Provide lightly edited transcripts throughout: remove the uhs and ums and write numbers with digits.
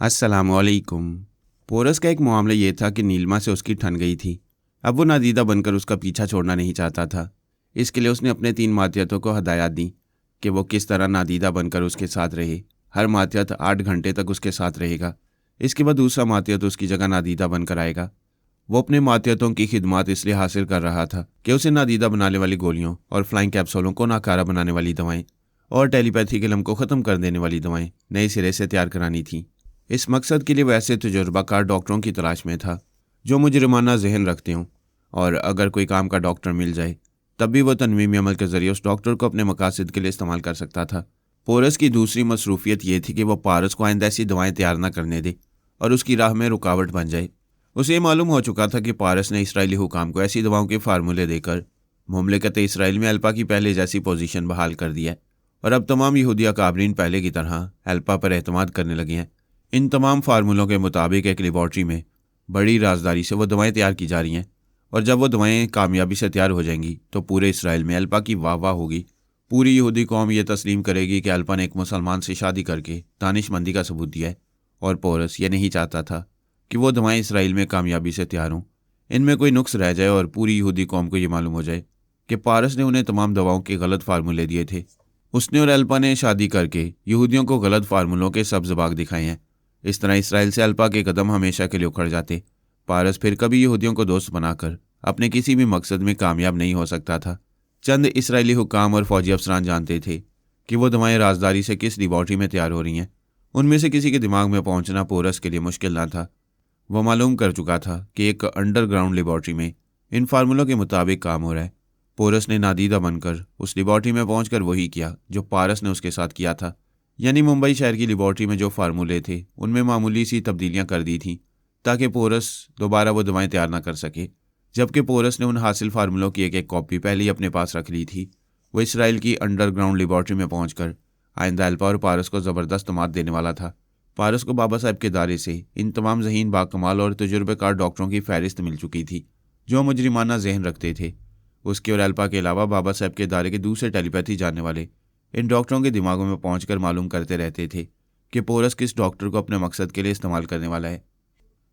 अस्सलामुअलैकुम। पोरस का एक मामला ये था कि नीलिमा से उसकी ठन गई थी। अब वो नादीदा बनकर उसका पीछा छोड़ना नहीं चाहता था। इसके लिए उसने अपने 3 मातहतों को हदायत दी कि वो किस तरह नादीदा बनकर उसके साथ रहे। हर मातहत 8 घंटे तक उसके साथ रहेगा। इसके बाद दूसरा मातहत उसकी जगह नादीदा बनकर आएगा। वो अपने मातहतों की खिदमत इसलिए हासिल कर रहा था कि उसे नादीदा बनाने वाली गोलियों और फ्लाइंग कैप्सूलों को नाकारा बनाने वाली दवाएं और टेलीपैथिक इल्म को ख़त्म कर देने वाली दवाएं नए सिरे से तैयार करानी थी। इस मकसद के लिए वह ऐसे तजुर्बाकार डॉक्टरों की तलाश में था जो मुजरिमाना जहन रखते हों, और अगर कोई काम का डॉक्टर मिल जाए तब भी वह तनवीमी अमल के जरिए उस डॉक्टर को अपने मकासद के लिए इस्तेमाल कर सकता था। पोरस की दूसरी मसरूफियत यह थी कि वह पारस को आइंदा ऐसी दवाएं तैयार न करने दे और उसकी राह में रुकावट बन जाए। उसे मालूम हो चुका था कि पारस ने इसराइली हुकाम को ऐसी दवाओं के फार्मूले देकर मुमलिकत इसराइल में अल्पा की पहले जैसी पोजीशन बहाल कर दिया है, और अब तमाम यहूदी अकाबरीन पहले की तरह अल्पा पर एतमाद करने लगे हैं। इन तमाम फार्मूलों के मुताबिक एक लेबॉर्ट्री में बड़ी राजदारी से वो दवाएं तैयार की जा रही हैं, और जब वो दवाएं कामयाबी से तैयार हो जाएंगी तो पूरे इसराइल में अल्पा की वाह वाह होगी। पूरी यहूदी कौम ये तस्लीम करेगी कि अल्पा ने एक मुसलमान से शादी करके दानिशमंदी का सबूत दिया है। और पोरस ये नहीं चाहता था कि वो दवाएं इसराइल में कामयाबी से तैयार हों, इनमें कोई नुक्स रह जाए और पूरी यहूदी कौम को ये मालूम हो जाए कि पारस ने उन्हें तमाम दवाओं के गलत फार्मूले दिए थे। उसने और अल्पा ने शादी करके यहूदियों को गलत फार्मूलों के सब्ज बाग दिखाए हैं। इस तरह इसराइल से अल्पा के कदम हमेशा के लिए उखड़ जाते। पारस फिर कभी यहूदियों को दोस्त बनाकर अपने किसी भी मकसद में कामयाब नहीं हो सकता था। चंद इसराइली हुकाम और फौजी अफसरान जानते थे कि वो दवाएं राजदारी से किस लेबॉर्ट्री में तैयार हो रही हैं। उनमें से किसी के दिमाग में पहुंचना पोरस के लिए मुश्किल ना था। वह मालूम कर चुका था कि एक अंडरग्राउंड लेबॉर्ट्री में इन फार्मूलों के मुताबिक काम हो रहा है। पोरस ने नादीदा बनकर उस लेबॉर्ट्री में पहुंचकर वही किया जो पारस ने उसके साथ किया था, यानी मुंबई शहर की लेबॉर्ट्री में जो फार्मूले थे उनमें मामूली सी तब्दीलियां कर दी थीं ताकि पोरस दोबारा वो दवाएं तैयार ना कर सके। जबकि पोरस ने उन हासिल फार्मूलों की एक एक कॉपी पहले ही अपने पास रख ली थी। वो इसराइल की अंडरग्राउंड लेबॉर्ट्री में पहुंचकर आइंदा अल्पा और पारस को ज़बरदस्त मात देने वाला था। पारस को बाबा साहब के दायरे से इन तमाम ज़हीन बाकमाल और तजुर्बेकार डॉक्टरों की फहरिस्त मिल चुकी थी जो मुजरिमाना जहन रखते थे। उसके और अल्पा के अलावा बाबा साहब के दायरे के दूसरे टेलीपैथी जानने वाले इन डॉक्टरों के दिमागों में पहुंचकर मालूम करते रहते थे कि पोरस किस डॉक्टर को अपने मकसद के लिए इस्तेमाल करने वाला है।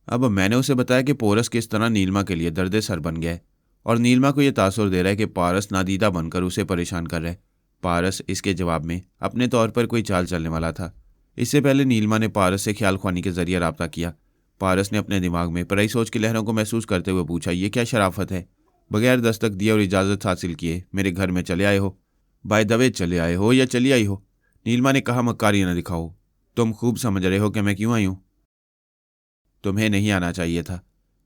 अब मैंने उसे बताया कि पोरस किस तरह नीलिमा के लिए दर्द सर बन गया है, और नीलिमा को यह तासुर दे रहा है कि पारस नादीदा बनकर उसे परेशान कर रहा है। पारस इसके जवाब में अपने तौर पर कोई चाल चलने वाला था। इससे पहले नीलिमा ने पारस से ख्याल ख्वानी के जरिए रब्ता किया। पारस ने अपने दिमाग में पराई सोच की लहरों को महसूस करते हुए पूछा, ये क्या शराफत है? बगैर दस्तक दिए और इजाज़त हासिल किए मेरे घर में चले आए हो? बाय दवे चले आए हो या चली आई हो? नीलिमा ने कहा, मक्कारी न दिखाओ। तुम खूब समझ रहे हो कि मैं क्यों आई हूँ। तुम्हें नहीं आना चाहिए था।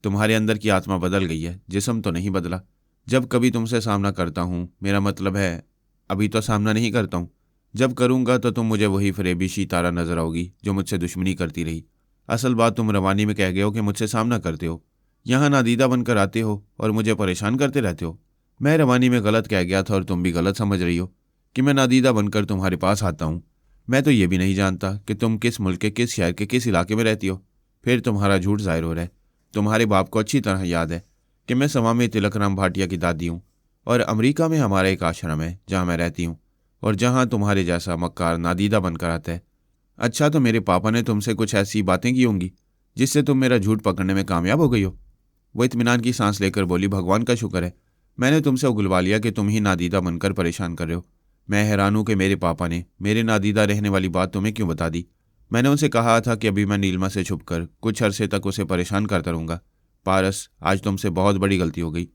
तुम्हारे अंदर की आत्मा बदल गई है, जिस्म तो नहीं बदला। जब कभी तुमसे सामना करता हूँ, मेरा मतलब है अभी तो सामना नहीं करता हूँ, जब करूँगा तो तुम मुझे वही फरेबी सितारा नजर आओगी जो मुझसे दुश्मनी करती रही। असल बात तुम रवानी में कह गए हो कि मुझसे सामना करते हो, यहाँ नादीदा बनकर आते हो और मुझे परेशान करते रहते हो। मैं रवानी में गलत कह गया था और तुम भी गलत समझ रही हो कि मैं नादीदा बनकर तुम्हारे पास आता हूँ। मैं तो ये भी नहीं जानता कि तुम किस मुल्क के, किस शहर के, किस इलाके में रहती हो। फिर तुम्हारा झूठ जाहिर हो रहा है। तुम्हारे बाप को अच्छी तरह याद है कि मैं समा में तिलकराम भाटिया की दादी हूँ, और अमेरिका में हमारा एक आश्रम है जहाँ मैं रहती हूँ, और जहाँ तुम्हारे जैसा मक्कार नादीदा बनकर आता है। अच्छा, तो मेरे पापा ने तुमसे कुछ ऐसी बातें की होंगी जिससे तुम मेरा झूठ पकड़ने में कामयाब हो गई हो। वो इत्मीनान की सांस लेकर बोली, भगवान का शुक्र है मैंने तुमसे उगलवा लिया कि तुम ही नादीदा बनकर परेशान कर रहे हो। मैं हैरान हूँ कि मेरे पापा ने मेरे नादीदा रहने वाली बात तुम्हें क्यों बता दी। मैंने उनसे कहा था कि अभी मैं नीलिमा से छुपकर कुछ अरसे तक उसे परेशान करता रहूँगा। पारस, आज तुमसे बहुत बड़ी गलती हो गई।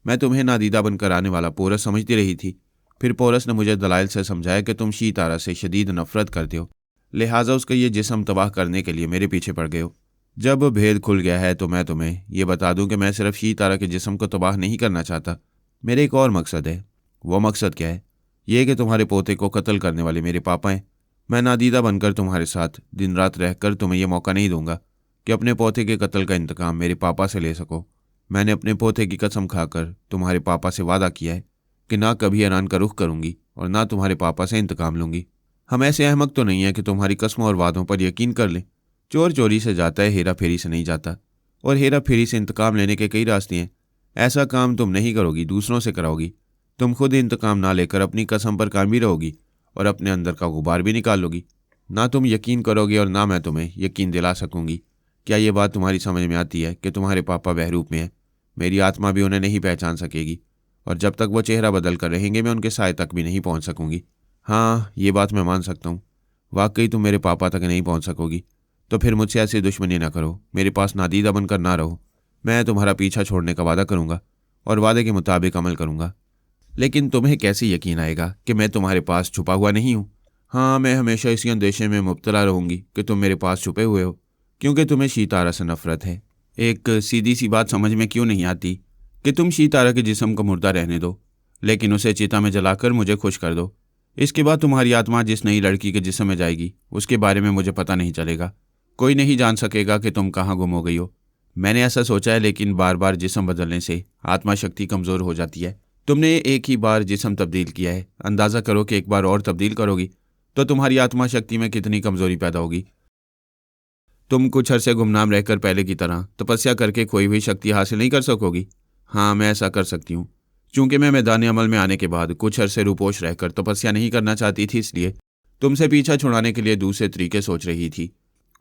मैं तुम्हें नादीदा बनकर आने वाला पोरस समझती रही थी। फिर पोरस ने मुझे दलाइल से समझाया कि तुम शीतारा से शदीद नफरत करते हो, लिहाजा उसका ये जिस्म तबाह करने के लिए मेरे पीछे पड़ गए हो। जब भेद खुल गया है तो मैं तुम्हें ये बता दूं कि मैं सिर्फ शीतारा के जिस्म को तबाह नहीं करना चाहता। मेरे एक और मकसद है। वो मकसद क्या है? ये कि तुम्हारे पोते को कत्ल करने वाले मेरे पापा हैं। मैं नादीदा बनकर तुम्हारे साथ दिन रात रहकर तुम्हें यह मौका नहीं दूंगा कि अपने पोते के कत्ल का इंतकाम मेरे पापा से ले सको। मैंने अपने पोते की कसम खाकर तुम्हारे पापा से वादा किया है कि ना कभी ईरान का रुख करूंगी और ना तुम्हारे पापा से इंतकाम लूंगी। हम ऐसे अहमक तो नहीं है कि तुम्हारी कस्मों और वादों पर यकीन कर लें। चोर चोरी से जाता है, हेरा फेरी से नहीं जाता, और हेरा फेरी से इंतकाम लेने के कई रास्ते हैं। ऐसा काम तुम नहीं करोगी, दूसरों से कराओगी। तुम खुद इंतकाम ना लेकर अपनी कसम पर कायम भी रहोगी और अपने अंदर का गुबार भी निकाल लोगी। ना तुम यकीन करोगे और ना मैं तुम्हें यकीन दिला सकूंगी। क्या ये बात तुम्हारी समझ में आती है कि तुम्हारे पापा बहरूप में हैं? मेरी आत्मा भी उन्हें नहीं पहचान सकेगी, और जब तक वो चेहरा बदल कर रहेंगे मैं उनके साय तक भी नहीं पहुंच सकूंगी। हाँ, ये बात मैं मान सकता हूँ। वाकई तुम मेरे पापा तक नहीं पहुंच सकोगी। तो फिर मुझसे ऐसी दुश्मनी ना करो, मेरे पास नादीदा बनकर ना रहो। मैं तुम्हारा पीछा छोड़ने का वादा करूंगा और वादे के मुताबिक अमल करूंगा। लेकिन तुम्हें कैसे यकीन आएगा कि मैं तुम्हारे पास छुपा हुआ नहीं हूँ? हाँ, मैं हमेशा इसी अंदेशे में मुब्तला रहूंगी कि तुम मेरे पास छुपे हुए हो, क्योंकि तुम्हें शीतारा से नफरत है। एक सीधी सी बात समझ में क्यों नहीं आती कि तुम शीतारा के जिस्म को मुर्दा रहने दो, लेकिन उसे चिता में जलाकर मुझे खुश कर दो। इसके बाद तुम्हारी आत्मा जिस नई लड़की के जिस्म में जाएगी उसके बारे में मुझे पता नहीं चलेगा। कोई नहीं जान सकेगा कि तुम कहाँ गुम हो गई हो। मैंने ऐसा सोचा है, लेकिन बार बार जिस्म बदलने से आत्मा शक्ति कमज़ोर हो जाती है। तुमने एक ही बार जिस्म तब्दील किया है, अंदाज़ा करो कि एक बार और तब्दील करोगी तो तुम्हारी आत्मा शक्ति में कितनी कमज़ोरी पैदा होगी। तुम कुछ अरसे गुमनाम रहकर पहले की तरह तपस्या करके कोई भी शक्ति हासिल नहीं कर सकोगी। हाँ, मैं ऐसा कर सकती हूँ। चूंकि मैं मैदान अमल में आने के बाद कुछ अरसे रूपोश रहकर तपस्या नहीं करना चाहती थी, इसलिए तुमसे पीछा छुड़ाने के लिए दूसरे तरीके सोच रही थी।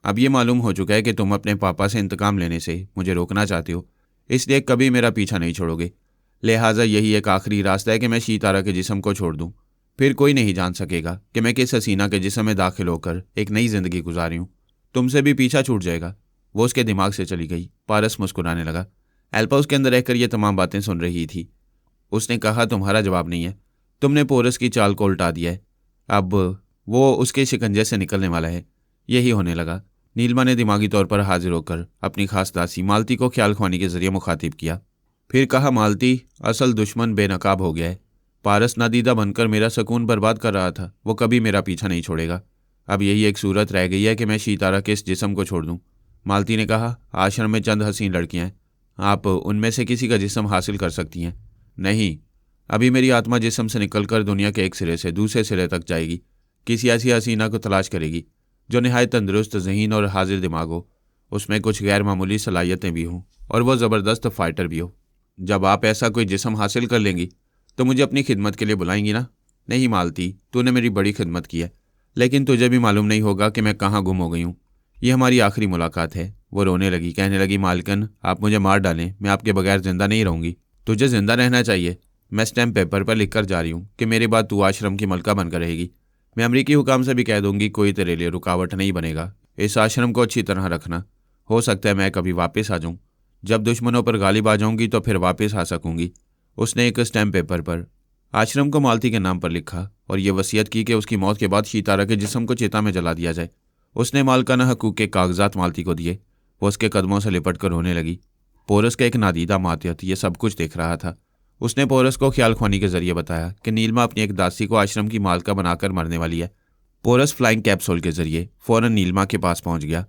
अब ये मालूम हो चुका है कि तुम अपने पापा से इंतकाम लेने से मुझे रोकना चाहते हो, इसलिए कभी मेरा पीछा नहीं छोड़ोगे। लिहाजा यही एक आखिरी रास्ता है कि मैं शीतारा के जिस्म को छोड़ दूँ। फिर कोई नहीं जान सकेगा कि मैं किस हसीना के जिस्म में दाखिल होकर एक नई जिंदगी गुजारी हूँ। तुमसे भी पीछा छूट जाएगा। वो उसके दिमाग से चली गई। पारस मुस्कुराने लगा। एल्पा उसके अंदर रहकर ये तमाम बातें सुन रही थी। उसने कहा, तुम्हारा जवाब नहीं है। तुमने पोरस की चाल को उल्टा दिया है। अब वो उसके शिकंजे से निकलने वाला है। यही होने लगा। नीलमा ने दिमागी तौर पर हाजिर होकर अपनी खास दासी मालती को ख्याल ख्वानी के जरिए मुखातिब किया। फिर कहा, मालती, असल दुश्मन बेनकाब हो गया है। पारस नादीदा बनकर मेरा सुकून बर्बाद कर रहा था। वो कभी मेरा पीछा नहीं छोड़ेगा। अब यही एक सूरत रह गई है कि मैं शीतारा के इस जिस्म को छोड़ दूं। मालती ने कहा, आश्रम में चंद हसीन लड़कियां हैं, आप उनमें से किसी का जिस्म हासिल कर सकती हैं। नहीं, अभी मेरी आत्मा जिस्म से निकलकर दुनिया के एक सिरे से दूसरे सिरे तक जाएगी। किसी ऐसी हसीना को तलाश करेगी जो निहायत तंदुरुस्त ज़हीन और हाजिर दिमाग हो, उसमें कुछ गैर मामूली सलाहियतें भी हों और वह ज़बरदस्त फाइटर भी हो। जब आप ऐसा कोई जिस्म हासिल कर लेंगी तो मुझे अपनी खिदमत के लिए बुलाएंगी ना? नहीं मालती, तूने मेरी बड़ी खिदमत की है, लेकिन तुझे भी मालूम नहीं होगा कि मैं कहाँ गुम हो गई हूँ। ये हमारी आखिरी मुलाकात है। वो रोने लगी, कहने लगी, मालकन, आप मुझे मार डालें, मैं आपके बगैर जिंदा नहीं रहूँगी। तुझे जिंदा रहना चाहिए। मैं स्टैम्प पेपर पर लिख कर जा रही हूँ कि मेरे बाद तू आश्रम की मलका बनकर रहेगी। मैं अमरीकी हुकाम से भी कह दूंगी, कोई तेरे लिए रुकावट नहीं बनेगा। इस आश्रम को अच्छी तरह रखना। हो सकता है मैं कभी वापस आ जाऊँ। जब दुश्मनों पर गालिब आ जाऊंगी तो फिर वापस आ सकूंगी। उसने एक स्टैम्प पेपर पर आश्रम को मालती के नाम पर लिखा और ये वसीयत की कि उसकी मौत के बाद शीतारा के जिस्म को चिता में जला दिया जाए। उसने मालकाना हकूक के कागजात मालती को दिए। वो उसके कदमों से लिपट कर रोने लगी। पोरस का एक नादीदा मातियत ये सब कुछ देख रहा था। उसने पोरस को ख्याल ख्वानी के जरिए बताया कि नीलमा अपनी एक दासी को आश्रम की मालका बनाकर मरने वाली है। पोरस फ्लाइंग कैप्सूल के जरिए फौरन नीलमा के पास पहुंच गया।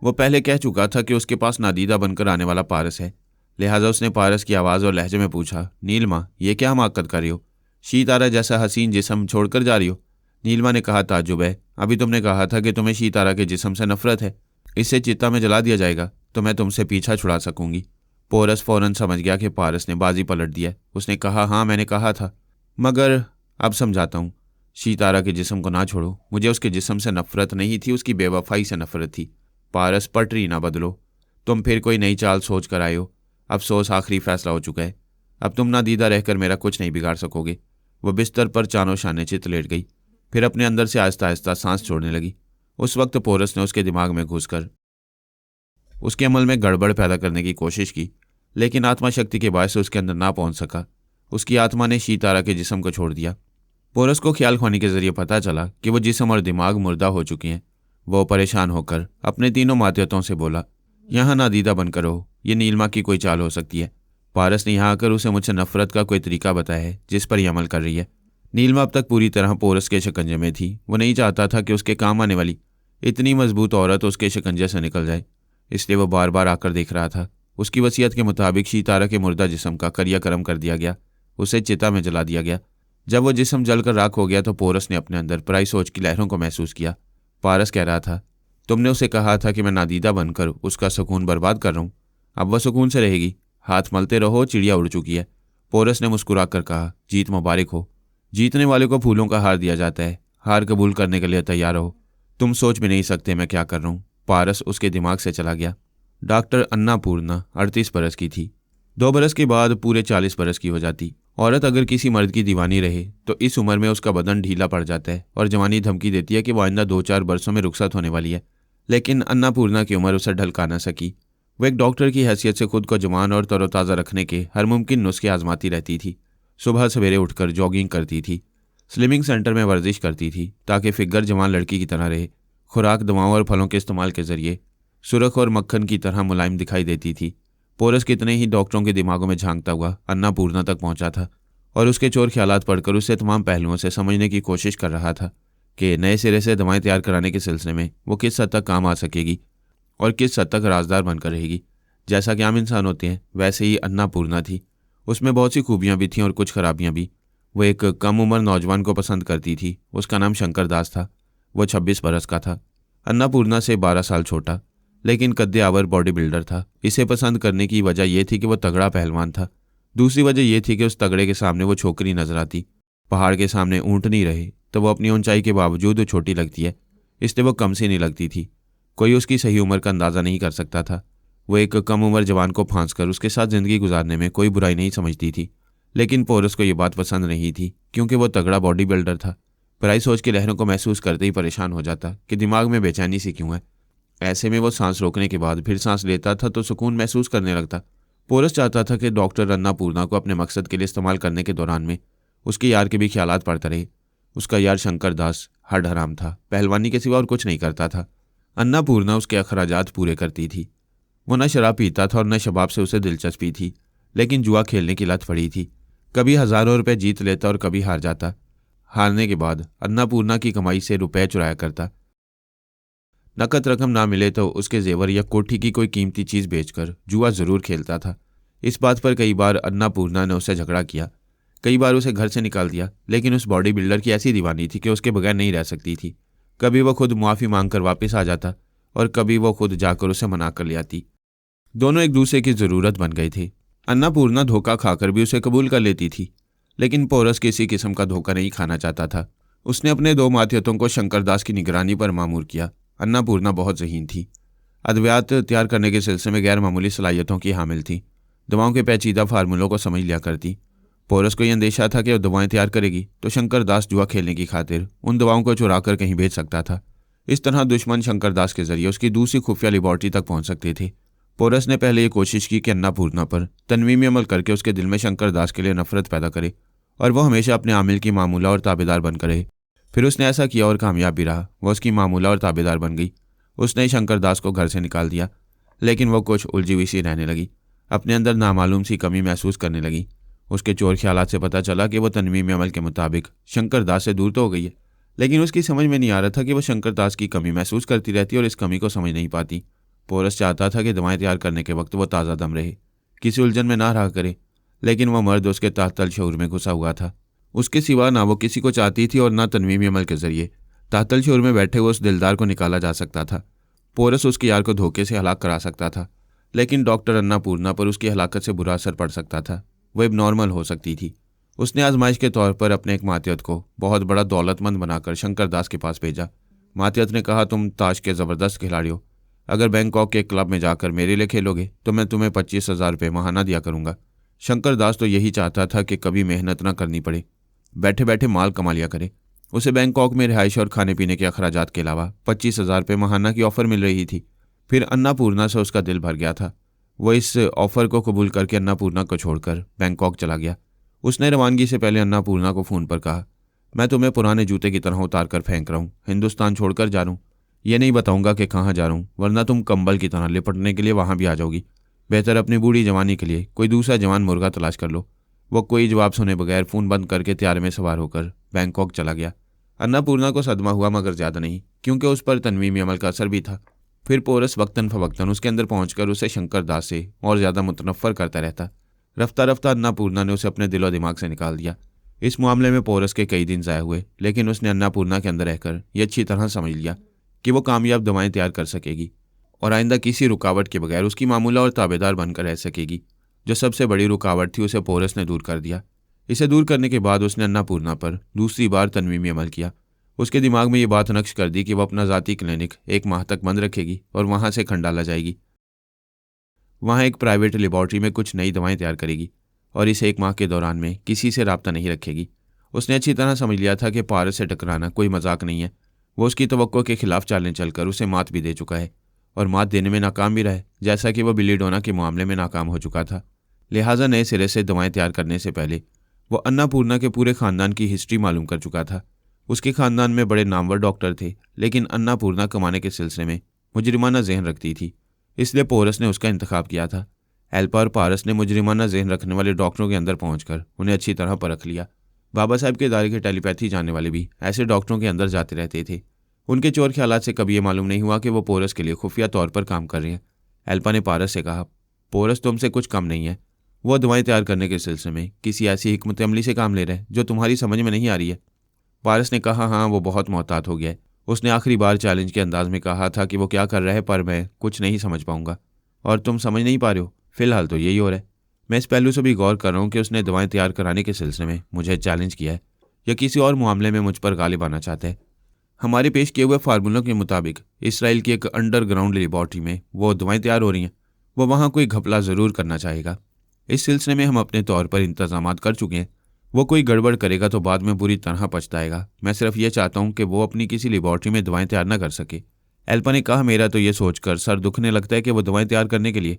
वो पहले कह चुका था कि उसके पास नादीदा बनकर आने वाला पारस है। लिहाजा उसने पारस की आवाज़ और लहजे में पूछा, नीलमा, ये क्या हमाकत कर रही हो? शीतारा जैसा हसीन जिस्म छोड़कर जा रही हो? नीलमा ने कहा, ताज्जुब है, अभी तुमने कहा था कि तुम्हें शीतारा के जिस्म से नफरत है, इससे चिता में जला दिया जाएगा तो मैं तुमसे पीछा छुड़ा सकूंगी। पोरस फौरन समझ गया कि पारस ने बाजी पलट दिया। उसने कहा, हाँ मैंने कहा था, मगर अब समझाता हूँ। शीतारा के जिस्म को ना छोड़ो। मुझे उसके जिस्म से नफरत नहीं थी, उसकी बेवफाई से नफरत थी। पारस, पटरी ना बदलो। तुम फिर कोई नई चाल सोच कर आए हो। अफसोस, आखिरी फैसला हो चुका है। अब तुम नादीदा रहकर मेरा कुछ नहीं बिगाड़ सकोगे। वह बिस्तर पर चानो शाने चित लेट गई, फिर अपने अंदर से आहिस्ता आहिस्ता सांस छोड़ने लगी। उस वक्त पोरस ने उसके दिमाग में घुसकर उसके अमल में गड़बड़ पैदा करने की कोशिश की, लेकिन आत्मा शक्ति के बायस उसके अंदर ना पहुंच सका। उसकी आत्मा ने शीतारा के जिस्म को छोड़ दिया। पोरस को ख्याल ख्वानी के जरिए पता चला कि वो जिस्म और दिमाग मुर्दा हो चुके हैं। वो परेशान होकर अपने तीनों मातियतों से बोला, यहाँ नादीदा बनकर रहो। ये नीलमा की कोई चाल हो सकती है। पारस ने यहाँ आकर उसे मुझसे नफरत का कोई तरीका बताया है जिस पर यह अमल कर रही है। नीलमा अब तक पूरी तरह पोरस के शिकंजे में थी। वो नहीं चाहता था कि उसके काम आने वाली इतनी मजबूत औरत उसके शिकंजे से निकल जाए, इसलिए वो बार बार आकर देख रहा था। उसकी वसीयत के मुताबिक शीतारा के मुर्दा जिस्म का करियाकर्म कर दिया गया, उसे चिता में जला दिया गया। जब वो जिस्म जलकर राख हो गया तो पोरस ने अपने अंदर पराई सोच की लहरों को महसूस किया। पारस कह रहा था, तुमने उसे कहा था कि मैं नादीदा बनकर उसका सुकून बर्बाद कर रहा हूँ, अब वह सुकून से रहेगी। हाथ मलते रहो, चिड़िया उड़ चुकी है। पोरस ने मुस्कुरा कर कहा, जीत मुबारक हो। जीतने वाले को फूलों का हार दिया जाता है। हार कबूल करने के लिए तैयार रहो। तुम सोच भी नहीं सकते मैं क्या कर रहा हूँ। पारस उसके दिमाग से चला गया। डॉक्टर अन्नापूर्णा 38 बरस की थी। 2 बरस के बाद पूरे 40 बरस की हो जाती। औरत अगर किसी मर्द की दीवानी रहे तो इस उम्र में उसका बदन ढीला पड़ जाता है और जवानी धमकी देती है कि वो आइंदा 2-4 बरसों में रुखसत होने वाली है। लेकिन अन्नापूर्णा की उम्र उसे ढलका न सकी। वो एक डॉक्टर की हैसियत से खुद को जवान और तरोताज़ा रखने के हर मुमकिन नुस्खे आजमाती रहती थी। सुबह सवेरे उठकर जॉगिंग करती थी, स्लिमिंग सेंटर में वर्जिश करती थी ताकि फिगर जवान लड़की की तरह रहे। खुराक, दवाओं और फलों के इस्तेमाल के जरिए सुरख और मक्खन की तरह मुलायम दिखाई देती थी। पोरस कितने ही डॉक्टरों के दिमागों में झांकता हुआ अन्नापूर्णा तक पहुंचा था और उसके चोर ख्यालात पढ़कर उसे तमाम पहलुओं से समझने की कोशिश कर रहा था कि नए सिरे से दवाएं तैयार कराने के सिलसिले में वो किस हद तक काम आ सकेगी और किस हद तक राजदार बनकर रहेगी। जैसा कि आम इंसान होते हैं वैसे ही अन्नापूर्णा थी। उसमें बहुत सी खूबियाँ भी थीं और कुछ खराबियाँ भी। वो एक कम उम्र नौजवान को पसंद करती थी। उसका नाम शंकर दास था। वो 26 बरस का था, अन्नापूर्णा से 12 साल छोटा, लेकिन कद्दे-आवर बॉडी बिल्डर था। इसे पसंद करने की वजह यह थी कि वो तगड़ा पहलवान था। दूसरी वजह यह थी कि उस तगड़े के सामने वो छोकरी नजर आती। पहाड़ के सामने ऊँट नहीं रहे तो वो अपनी ऊंचाई के बावजूद छोटी लगती है, इसलिए वो कम सी नहीं लगती थी। कोई उसकी सही उम्र का अंदाज़ा नहीं कर सकता था। वो एक कम उम्र जवान को फांस कर उसके साथ ज़िंदगी गुजारने में कोई बुराई नहीं समझती थी। लेकिन पोरस को ये बात पसंद नहीं थी क्योंकि वो तगड़ा बॉडी बिल्डर था। पराई सोच की लहरों को महसूस करते ही परेशान हो जाता कि दिमाग में बेचैनी सी क्यों है। ऐसे में वो सांस रोकने के बाद फिर सांस लेता था तो सुकून महसूस करने लगता। पोरस चाहता था कि डॉक्टर अन्नापूर्णा को अपने मकसद के लिए इस्तेमाल करने के दौरान में उसके यार के भी ख्यालात पड़ते रहे। उसका यार शंकर दास हड हराम था, पहलवानी के सिवा और कुछ नहीं करता था। अन्नापूर्णा उसके अखराजात पूरे करती थी। वो न शराब पीता था और न शबाब से उसे दिलचस्पी थी, लेकिन जुआ खेलने की लत पड़ी थी। कभी हज़ारों रुपए जीत लेता और कभी हार जाता। हारने के बाद अन्नापूर्णा की कमाई से रुपए चुराया करता। नकद रकम ना मिले तो उसके जेवर या कोठी की कोई कीमती चीज़ बेचकर जुआ ज़रूर खेलता था। इस बात पर कई बार अन्नापूर्णा ने उससे झगड़ा किया, कई बार उसे घर से निकाल दिया, लेकिन उस बॉडी बिल्डर की ऐसी दीवानी थी कि उसके बगैर नहीं रह सकती थी। कभी वो खुद मुआफ़ी मांग कर वापस आ जाता और कभी वो खुद जाकर उसे मना कर ले आती। दोनों एक दूसरे की ज़रूरत बन गए थे। अन्नापूर्णा धोखा खाकर भी उसे कबूल कर लेती थी, लेकिन पोरस किसी किस्म का धोखा नहीं खाना चाहता था। उसने अपने 2 माथियतों को शंकरदास की निगरानी पर मामूर किया। अन्नापूर्णा बहुत ज़हीन थी। अद्वियात तैयार करने के सिलसिले में गैर मामूली सलाहियतों की हामिल थी। दवाओं के पेचीदा फार्मूलों को समझ लिया करती। पोरस को यह अंदेशा था कि वो दवाएं तैयार करेगी तो शंकरदास जुआ खेलने की खातिर उन दवाओं को चुरा कर कहीं भेज सकता था। इस तरह दुश्मन शंकरदास के जरिए उसकी दूसरी खुफिया लेबॉर्ट्री तक पहुंच सकते थे। पोरस ने पहले ये कोशिश की कि अन्नापूर्णा पर तनवीमी अमल करके उसके दिल में शंकरदास के लिए नफरत पैदा करे और वह हमेशा अपने आमिल की मामूला और ताबेदार बनकर रहे। फिर उसने ऐसा किया और कामयाब भी रहा। वह उसकी मामूला और ताबेदार बन गई। उसने शंकरदास को घर से निकाल दिया, लेकिन वह कुछ उलझी हुई सी रहने लगी। अपने अंदर नामालूम सी कमी महसूस करने लगी। उसके चोर ख्यालात से पता चला कि वह तनवीमी अमल के मुताबिक शंकरदास से दूर तो हो गई है, लेकिन उसकी समझ में नहीं आ रहा था कि वह शंकरदास की कमी महसूस करती रहती और इस कमी को समझ नहीं पाती। पोरस चाहता था कि दवाएं तैयार करने के वक्त वह ताज़ा दम रहे, किसी उलझन में ना रहा करे, लेकिन वह मर्द उसके तातल शऊर में घुसा हुआ था। उसके सिवा ना वो किसी को चाहती थी और ना तनवीमी अमल के जरिए तातल शऊर में बैठे हुए उस दिलदार को निकाला जा सकता था। पोरस उसके यार को धोखे से हलाक करा सकता था, लेकिन डॉक्टर अन्नापूर्णा पर उसकी हलाकत से बुरा असर पड़ सकता था। वह नॉर्मल हो सकती थी। उसने आजमाइश के तौर पर अपने एक मातियत को बहुत बड़ा दौलतमंद बनाकर शंकरदास के पास भेजा। मातियत ने कहा, तुम ताश के ज़बरदस्त खिलाड़ी हो। अगर बैंकॉक के क्लब में जाकर मेरे लिए खेलोगे तो मैं तुम्हें 25,000 रुपये माहाना दिया करूंगा। शंकरदास तो यही चाहता था कि कभी मेहनत ना करनी पड़े, बैठे बैठे माल कमा लिया करे। उसे बैंकॉक में रिहाइश और खाने पीने के अखराजात के अलावा 25,000 रुपये माहाना की ऑफ़र मिल रही थी। फिर अन्नापूर्णा से उसका दिल भर गया था। वो इस ऑफ़र को कबूल करके अन्नापूर्णा को छोड़कर बैंकॉक चला गया। उसने रवानगी से पहले अन्नापूर्णा को फ़ोन पर कहा, मैं तुम्हें पुराने जूते की तरह उतार कर फेंक रहा हूँ, हिंदुस्तान छोड़कर जा रहा हूँ। ये नहीं बताऊंगा कि कहाँ जा रहा हूँ, वरना तुम कंबल की तरह लिपटने के लिए वहाँ भी आ जाओगी। बेहतर अपनी बूढ़ी जवानी के लिए कोई दूसरा जवान मुर्गा तलाश कर लो। वो कोई जवाब सुने बगैर फ़ोन बंद करके त्यारे में सवार होकर बैंकॉक चला गया। अन्नापूर्णा को सदमा हुआ, मगर ज़्यादा नहीं, क्योंकि उस पर तनवीमी अमल का असर भी था। फिर पोरस वक्तन फवक्तन उसके अंदर पहुंचकर उसे शंकरदास से और ज़्यादा मुतनफ़र करता रहता। रफ्ता रफ्ता अन्नापूर्णा ने उसे अपने दिलो दिमाग से निकाल दिया। इस मामले में पोरस के कई दिन ज़ाया हुए, लेकिन उसने अन्नापूर्णा के अंदर रहकर ये अच्छी तरह समझ लिया कि वो कामयाब दवाएं तैयार कर सकेगी और आइंदा किसी रुकावट के बगैर उसकी मामूला और ताबेदार बनकर रह सकेगी। जो सबसे बड़ी रुकावट थी उसे पोरस ने दूर कर दिया। इसे दूर करने के बाद उसने अन्नापूर्णा पर दूसरी बार तनवीमी अमल किया। उसके दिमाग में ये बात नक्श कर दी कि वह अपना ज़ाती क्लिनिक 1 माह तक बंद रखेगी और वहाँ से खंडाला जाएगी। वहाँ एक प्राइवेट लेबॉर्ट्री में कुछ नई दवाएं तैयार करेगी और इस 1 माह के दौरान में किसी से राब्ता नहीं रखेगी। उसने अच्छी तरह समझ लिया था कि पारस से टकराना कोई मजाक नहीं है। वो उसकी तवक्को के खिलाफ चालें चलकर उसे मात भी दे चुका है और मात देने में नाकाम भी रहा है, जैसा कि वह बिल्लीडोना के मामले में नाकाम हो चुका था। लिहाजा नए सिरे से दवाएं तैयार करने से पहले वो अन्नापूर्णा के पूरे खानदान की हिस्ट्री मालूम कर चुका था। उसके खानदान में बड़े नामवर डॉक्टर थे, लेकिन अन्नापूर्णा कमाने के सिलसिले में मुजरिमाना जहन रखती थी, इसलिए पोरस ने उसका इंतखाब किया था। एल्पा और पारस ने मुजरिमाना जहन रखने वाले डॉक्टरों के अंदर पहुंचकर उन्हें अच्छी तरह परख लिया। बाबा साहब के इदारे के टेलीपैथी जानने वाले भी ऐसे डॉक्टरों के अंदर जाते रहते थे। उनके चोर ख्यालात से कभी ये मालूम नहीं हुआ कि वो पोरस के लिए खुफिया तौर पर काम कर रहे हैं। एल्पा ने पारस से कहा, पोरस तुमसे कुछ कम नहीं है। वो दवाएं तैयार करने के सिलसिले में किसी ऐसी हिकमत अमली से काम ले रहे हैं जो तुम्हारी समझ में नहीं आ रही है। पारस ने कहा, हाँ, वो बहुत मोहतात हो गया है। उसने आखिरी बार चैलेंज के अंदाज में कहा था कि वो क्या कर रहा है, पर मैं कुछ नहीं समझ पाऊंगा और तुम समझ नहीं पा रहे हो। फिलहाल तो यही हो रहा है। मैं इस पहलू से भी गौर कर रहा हूँ कि उसने दवाएं तैयार कराने के सिलसिले में मुझे चैलेंज किया है या किसी और मामले में मुझ पर गालिब आना चाहता है। हमारे पेश किए हुए फार्मूलों के मुताबिक इसराइल की एक अंडरग्राउंड लेबॉर्ट्री में वो दवाएं तैयार हो रही हैं। वो वहाँ कोई घपला ज़रूर करना चाहेगा। इस सिलसिले में हम अपने तौर पर इंतजामात कर चुके हैं। वो कोई गड़बड़ करेगा तो बाद में बुरी तरह पछताएगा। मैं सिर्फ ये चाहता हूँ कि वो अपनी किसी लेबॉर्ट्री में दवाएं तैयार न कर सके। एल्पा ने कहा, मेरा तो ये सोचकर सर दुखने लगता है कि वो दवाएं तैयार करने के लिए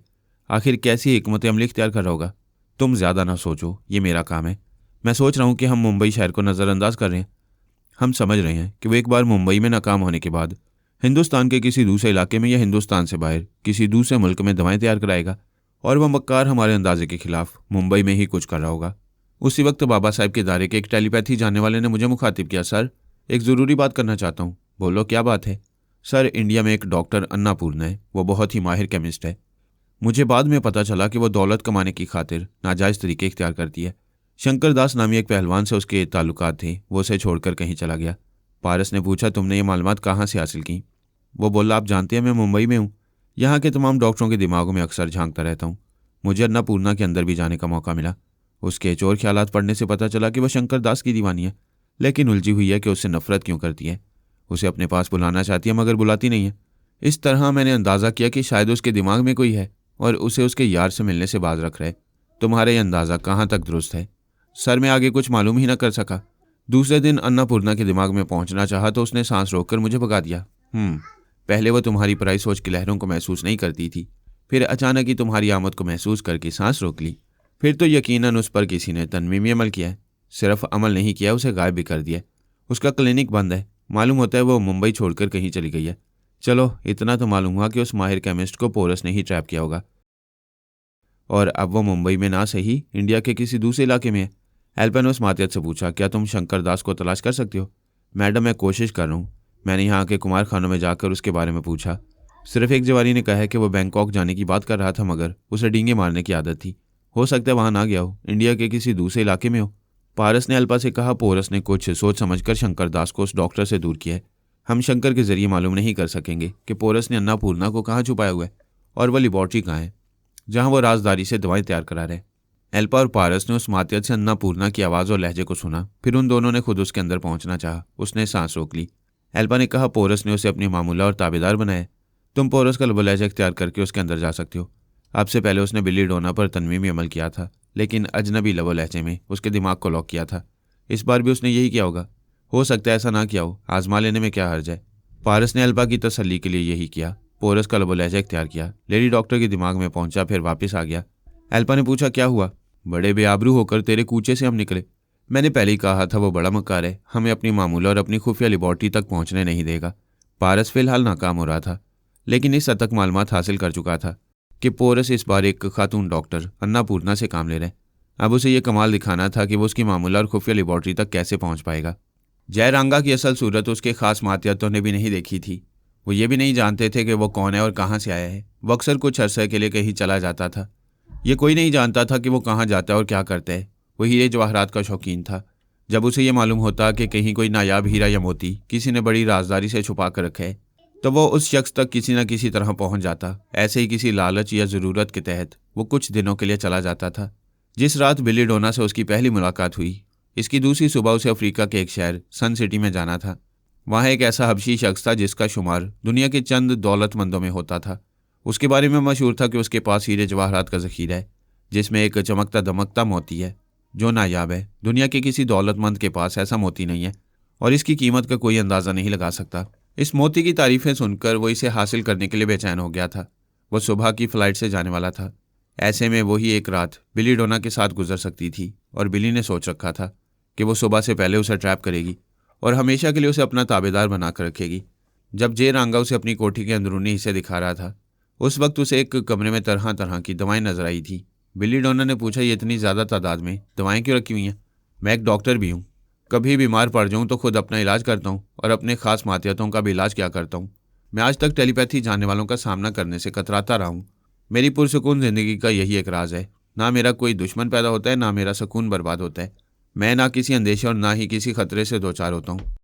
आखिर कैसी हिकमत अमली इख्तियार कर रहा होगा। तुम ज़्यादा ना सोचो, ये मेरा काम है। मैं सोच रहा हूँ कि हम मुंबई शहर को नज़रअंदाज कर रहे हैं। हम समझ रहे हैं कि वो एक बार मुंबई में नाकाम होने के बाद हिंदुस्तान के किसी दूसरे इलाके में या हिंदुस्तान से बाहर किसी दूसरे मुल्क में दवाएं तैयार कराएगा और वह मक्कार हमारे अंदाजे के खिलाफ मुंबई में ही कुछ कर रहा होगा। उसी वक्त बाबा साहब के इदारे के एक टेलीपैथी जानने वाले ने मुझे मुखातिब किया, सर एक ज़रूरी बात करना चाहता हूँ। बोलो, क्या बात है? सर, इंडिया में एक डॉक्टर अन्नापूर्णा है। वो बहुत ही माहिर केमिस्ट है। मुझे बाद में पता चला कि वो दौलत कमाने की खातिर नाजायज़ तरीके इख्तियार करती है। शंकर दास नामी एक पहलवान से उसके ताल्लुकात थे, वो उसे छोड़कर कहीं चला गया। पारस ने पूछा, तुमने ये मालूमात कहाँ से हासिल की? वो बोला, आप जानते हैं मैं मुंबई में हूँ। यहाँ के तमाम डॉक्टरों के दिमागों में अक्सर झांकता रहता हूँ। मुझे अन्नापूर्णा के अंदर भी जाने का मौका मिला। उसके चोर ख्यालात पढ़ने से पता चला कि वह शंकर दास की दीवानी है, लेकिन उलझी हुई है कि उससे नफरत क्यों करती है। उसे अपने पास बुलाना चाहती है मगर बुलाती नहीं है। इस तरह मैंने अंदाज़ा किया कि शायद उसके दिमाग में कोई है और उसे उसके यार से मिलने से बाज रख रहा है। तुम्हारा यह अंदाज़ा कहाँ तक दुरुस्त है? सर, मैं आगे कुछ मालूम ही ना कर सका। दूसरे दिन अन्नापूर्णा के दिमाग में पहुंचना चाहा तो उसने सांस रोककर मुझे भगा दिया। पहले वो तुम्हारी पराई सोच की लहरों को महसूस नहीं करती थी, फिर अचानक ही तुम्हारी आमद को महसूस करके सांस रोक ली। फिर तो यकीनन उस पर किसी ने तनमीमी अमल किया है। सिर्फ अमल नहीं किया, उसे गायब भी कर दिया। उसका क्लिनिक बंद है। मालूम होता है वो मुंबई छोड़कर कहीं चली गई है। चलो, इतना तो मालूम हुआ कि उस माहिर केमिस्ट को पोरस ने ही ट्रैप किया होगा और अब वो मुंबई में ना सही इंडिया के किसी दूसरे इलाके में है। एल्पा ने उस मातियत से पूछा, क्या तुम शंकर दास को तलाश कर सकते हो? मैडम, मैं कोशिश कर रहा हूँ। मैंने यहाँ के कुमार खानों में जाकर उसके बारे में पूछा। सिर्फ एक जवानी ने कहा है कि वो बैंकॉक जाने की बात कर रहा था, मगर उसे डींगे मारने की आदत थी। हो सकता है वहाँ ना गया हो, इंडिया के किसी दूसरे इलाके में हो। पारस ने अल्पा से कहा, पोरस ने कुछ सोच समझकर शंकर दास को उस डॉक्टर से दूर किया है। हम शंकर के जरिए मालूम नहीं कर सकेंगे कि पोरस ने अन्नापूर्णा को कहाँ छुपाया हुआ है और वह लेबॉर्ट्री कहाँ है जहाँ वो राजदारी से दवाएं तैयार करा रहे। एल्पा और पारस ने उस मातियत से अन्नापूर्णा की आवाज़ और लहजे को सुना। फिर उन दोनों ने खुद उसके अंदर पहुंचना चाहा। उसने सांस रोक ली। एल्पा ने कहा, पोरस ने उसे अपनी मामूला और ताबेदार बनाया। तुम पोरस का लहजा इख्तियार करके उसके अंदर जा सकते हो। अब से पहले उसने बिल्लीडोना पर तनवीमी अमल किया था, लेकिन अजनबी लबो लहजे में उसके दिमाग को लॉक किया था। इस बार भी उसने यही किया होगा। हो सकता है ऐसा ना किया हो, आजमा लेने में क्या हर्ज है। पारस ने एल्पा की तसल्ली के लिए यही किया। पोरस का लबो लहजा इख्तियार किया। लेडी डॉक्टर के दिमाग में पहुंचा, फिर वापस आ गया। एल्पा ने पूछा, क्या हुआ? बड़े बेआबरू होकर तेरे कूचे से हम निकले। मैंने पहले ही कहा था वो बड़ा मक्कार है, हमें अपनी मामूला और अपनी खुफिया लेबॉर्ट्री तक पहुंचने नहीं देगा। पारस फिलहाल नाकाम हो रहा था, लेकिन इस हद तक मालूमात हासिल कर चुका था कि पोरस इस बार एक खातून डॉक्टर अन्नापूर्णा से काम ले रहे। अब उसे ये कमाल दिखाना था कि वो उसकी मामूला और खुफिया लेबॉर्ट्री तक कैसे पहुंच पाएगा। जयरांगा की असल सूरत उसके खास मातियतों ने भी नहीं देखी थी। वो ये भी नहीं जानते थे कि वो कौन है और कहाँ से आया है। वो अक्सर कुछ अरसे के लिए कहीं चला जाता था। ये कोई नहीं जानता था कि वो कहाँ जाता है और क्या करता है। वो हीरे जवाहरात का शौकीन था। जब उसे ये मालूम होता कि कहीं कोई नायाब हीरा या मोती किसी ने बड़ी राजदारी से छुपा कर रखा है, तो वो उस शख्स तक किसी न किसी तरह पहुंच जाता। ऐसे ही किसी लालच या ज़रूरत के तहत वो कुछ दिनों के लिए चला जाता था। जिस रात बिल्लीडोना से उसकी पहली मुलाकात हुई, इसकी दूसरी सुबह उसे अफ्रीका के एक शहर सन सिटी में जाना था। वहाँ एक ऐसा हबशी शख्स था जिसका शुमार दुनिया के चंद दौलतमंदों में होता था। उसके बारे में मशहूर था कि उसके पास हीरे जवाहरात का ज़ख़ीरा है, जिसमें एक चमकता दमकता मोती है जो नायाब है। दुनिया के किसी दौलतमंद के पास ऐसा मोती नहीं है और इसकी कीमत का कोई अंदाज़ा नहीं लगा सकता। इस मोती की तारीफ़ें सुनकर वो इसे हासिल करने के लिए बेचैन हो गया था। वो सुबह की फ़्लाइट से जाने वाला था। ऐसे में वही एक रात बिली डोना के साथ गुजर सकती थी और बिली ने सोच रखा था कि वो सुबह से पहले उसे ट्रैप करेगी और हमेशा के लिए उसे अपना ताबेदार बनाकर रखेगी। जब जे रांगा उसे अपनी कोठी के अंदरूनी हिस्से दिखा रहा था, उस वक्त उसे एक कमरे में तरह तरह की दवाएं नजर आई थी। बिली डोना ने पूछा, ये इतनी ज़्यादा तादाद में दवाएं क्यों रखी हुई हैं? मैं एक डॉक्टर भी हूँ। कभी बीमार पड़ जाऊँ तो खुद अपना इलाज करता हूँ और अपने खास मातियतों का भी इलाज क्या करता हूँ। मैं आज तक टेलीपैथी जानने वालों का सामना करने से कतराता रहा हूँ। मेरी पुरसुकून ज़िंदगी का यही एक राज है। ना मेरा कोई दुश्मन पैदा होता है, ना मेरा सुकून बर्बाद होता है। मैं ना किसी अंदेशे और ना ही किसी खतरे से दो चार होता हूँ।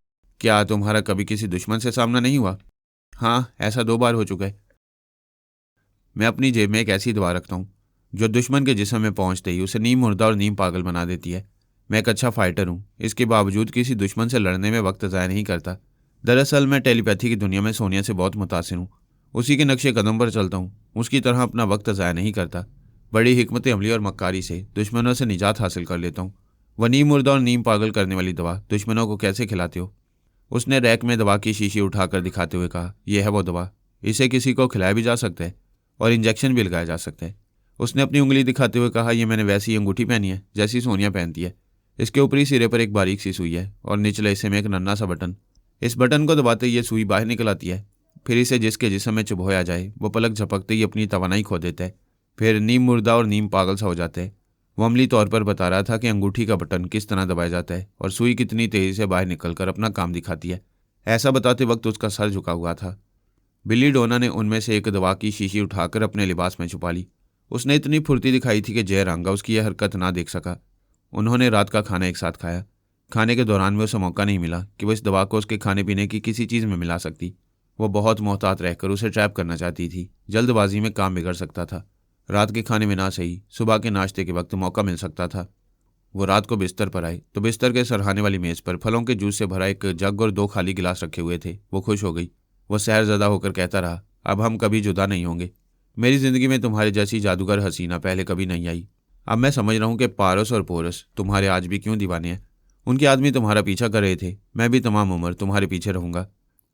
क्या तुम्हारा कभी किसी दुश्मन से सामना नहीं हुआ? हाँ, ऐसा 2 बार हो चुका है। मैं अपनी जेब में एक ऐसी दवा रखता हूँ जो दुश्मन के जिस्म में पहुँचते ही उसे नीम मुर्दा और नीम पागल बना देती है। मैं एक अच्छा फाइटर हूँ, इसके बावजूद किसी दुश्मन से लड़ने में वक्त ज़ाया नहीं करता। दरअसल मैं टेलीपैथी की दुनिया में सोनिया से बहुत मुतासिर हूँ। उसी के नक्शे कदम पर चलता हूँ, उसकी तरह अपना वक्त ज़ाया नहीं करता। बड़ी हिकमत अमली और मक्कारी से दुश्मनों से निजात हासिल कर लेता हूँ। वह नीम मुर्दा और नीम पागल करने वाली दवा दुश्मनों को कैसे खिलाते हो? उसने रैक में दवा की शीशी उठाकर दिखाते हुए कहा, यह है वो दवा। इसे किसी को खिलाया भी जा सकता है और इंजेक्शन भी लगाया जा सकता है। उसने अपनी उंगली दिखाते हुए कहा, यह मैंने वैसी अंगूठी पहनी है जैसी सोनिया पहनती है। इसके ऊपरी सिरे पर एक बारीक सी सुई है और निचले हिस्से में एक नन्हा सा बटन। इस बटन को दबाते ही ये सुई बाहर निकल आती है। फिर इसे जिसके जिस्म में चुभोया जाए वो पलक झपकते ही अपनी तवानाई खो देता है। फिर नीम मुर्दा और नीम पागल सा हो जाता है। वो अमली तौर पर बता रहा था कि अंगूठी का बटन किस तरह दबाया जाता है और सुई कितनी तेज़ी से बाहर निकलकर अपना काम दिखाती है। ऐसा बताते वक्त उसका सर झुका हुआ था। बिली डोना ने उनमें से एक दवा की शीशी उठाकर अपने लिबास में छुपा ली। उसने इतनी फुर्ती दिखाई थी कि जय रांगा उसकी यह हरकत ना देख सका। उन्होंने रात का खाना एक साथ खाया। खाने के दौरान में उसे मौका नहीं मिला कि वह इस दवा को उसके खाने पीने की किसी चीज़ में मिला सकती। वो बहुत मोहतात रहकर उसे ट्रैप करना चाहती थी। जल्दबाजी में काम बिगड़ सकता था। रात के खाने में ना सही, सुबह के नाश्ते के वक्त मौका मिल सकता था। वो रात को बिस्तर पर आए तो बिस्तर के सरहाने वाली मेज़ पर फलों के जूस से भरा एक जग और 2 खाली गिलास रखे हुए थे। वो खुश हो गई। वो सहरज़दा होकर कहता रहा, अब हम कभी जुदा नहीं होंगे। मेरी ज़िंदगी में तुम्हारे जैसी जादूगर हसीना पहले कभी नहीं आई। अब मैं समझ रहा हूँ कि पारस और पोरस तुम्हारे आज भी क्यों दीवाने हैं। उनके आदमी तुम्हारा पीछा कर रहे थे। मैं भी तमाम उम्र तुम्हारे पीछे रहूँगा।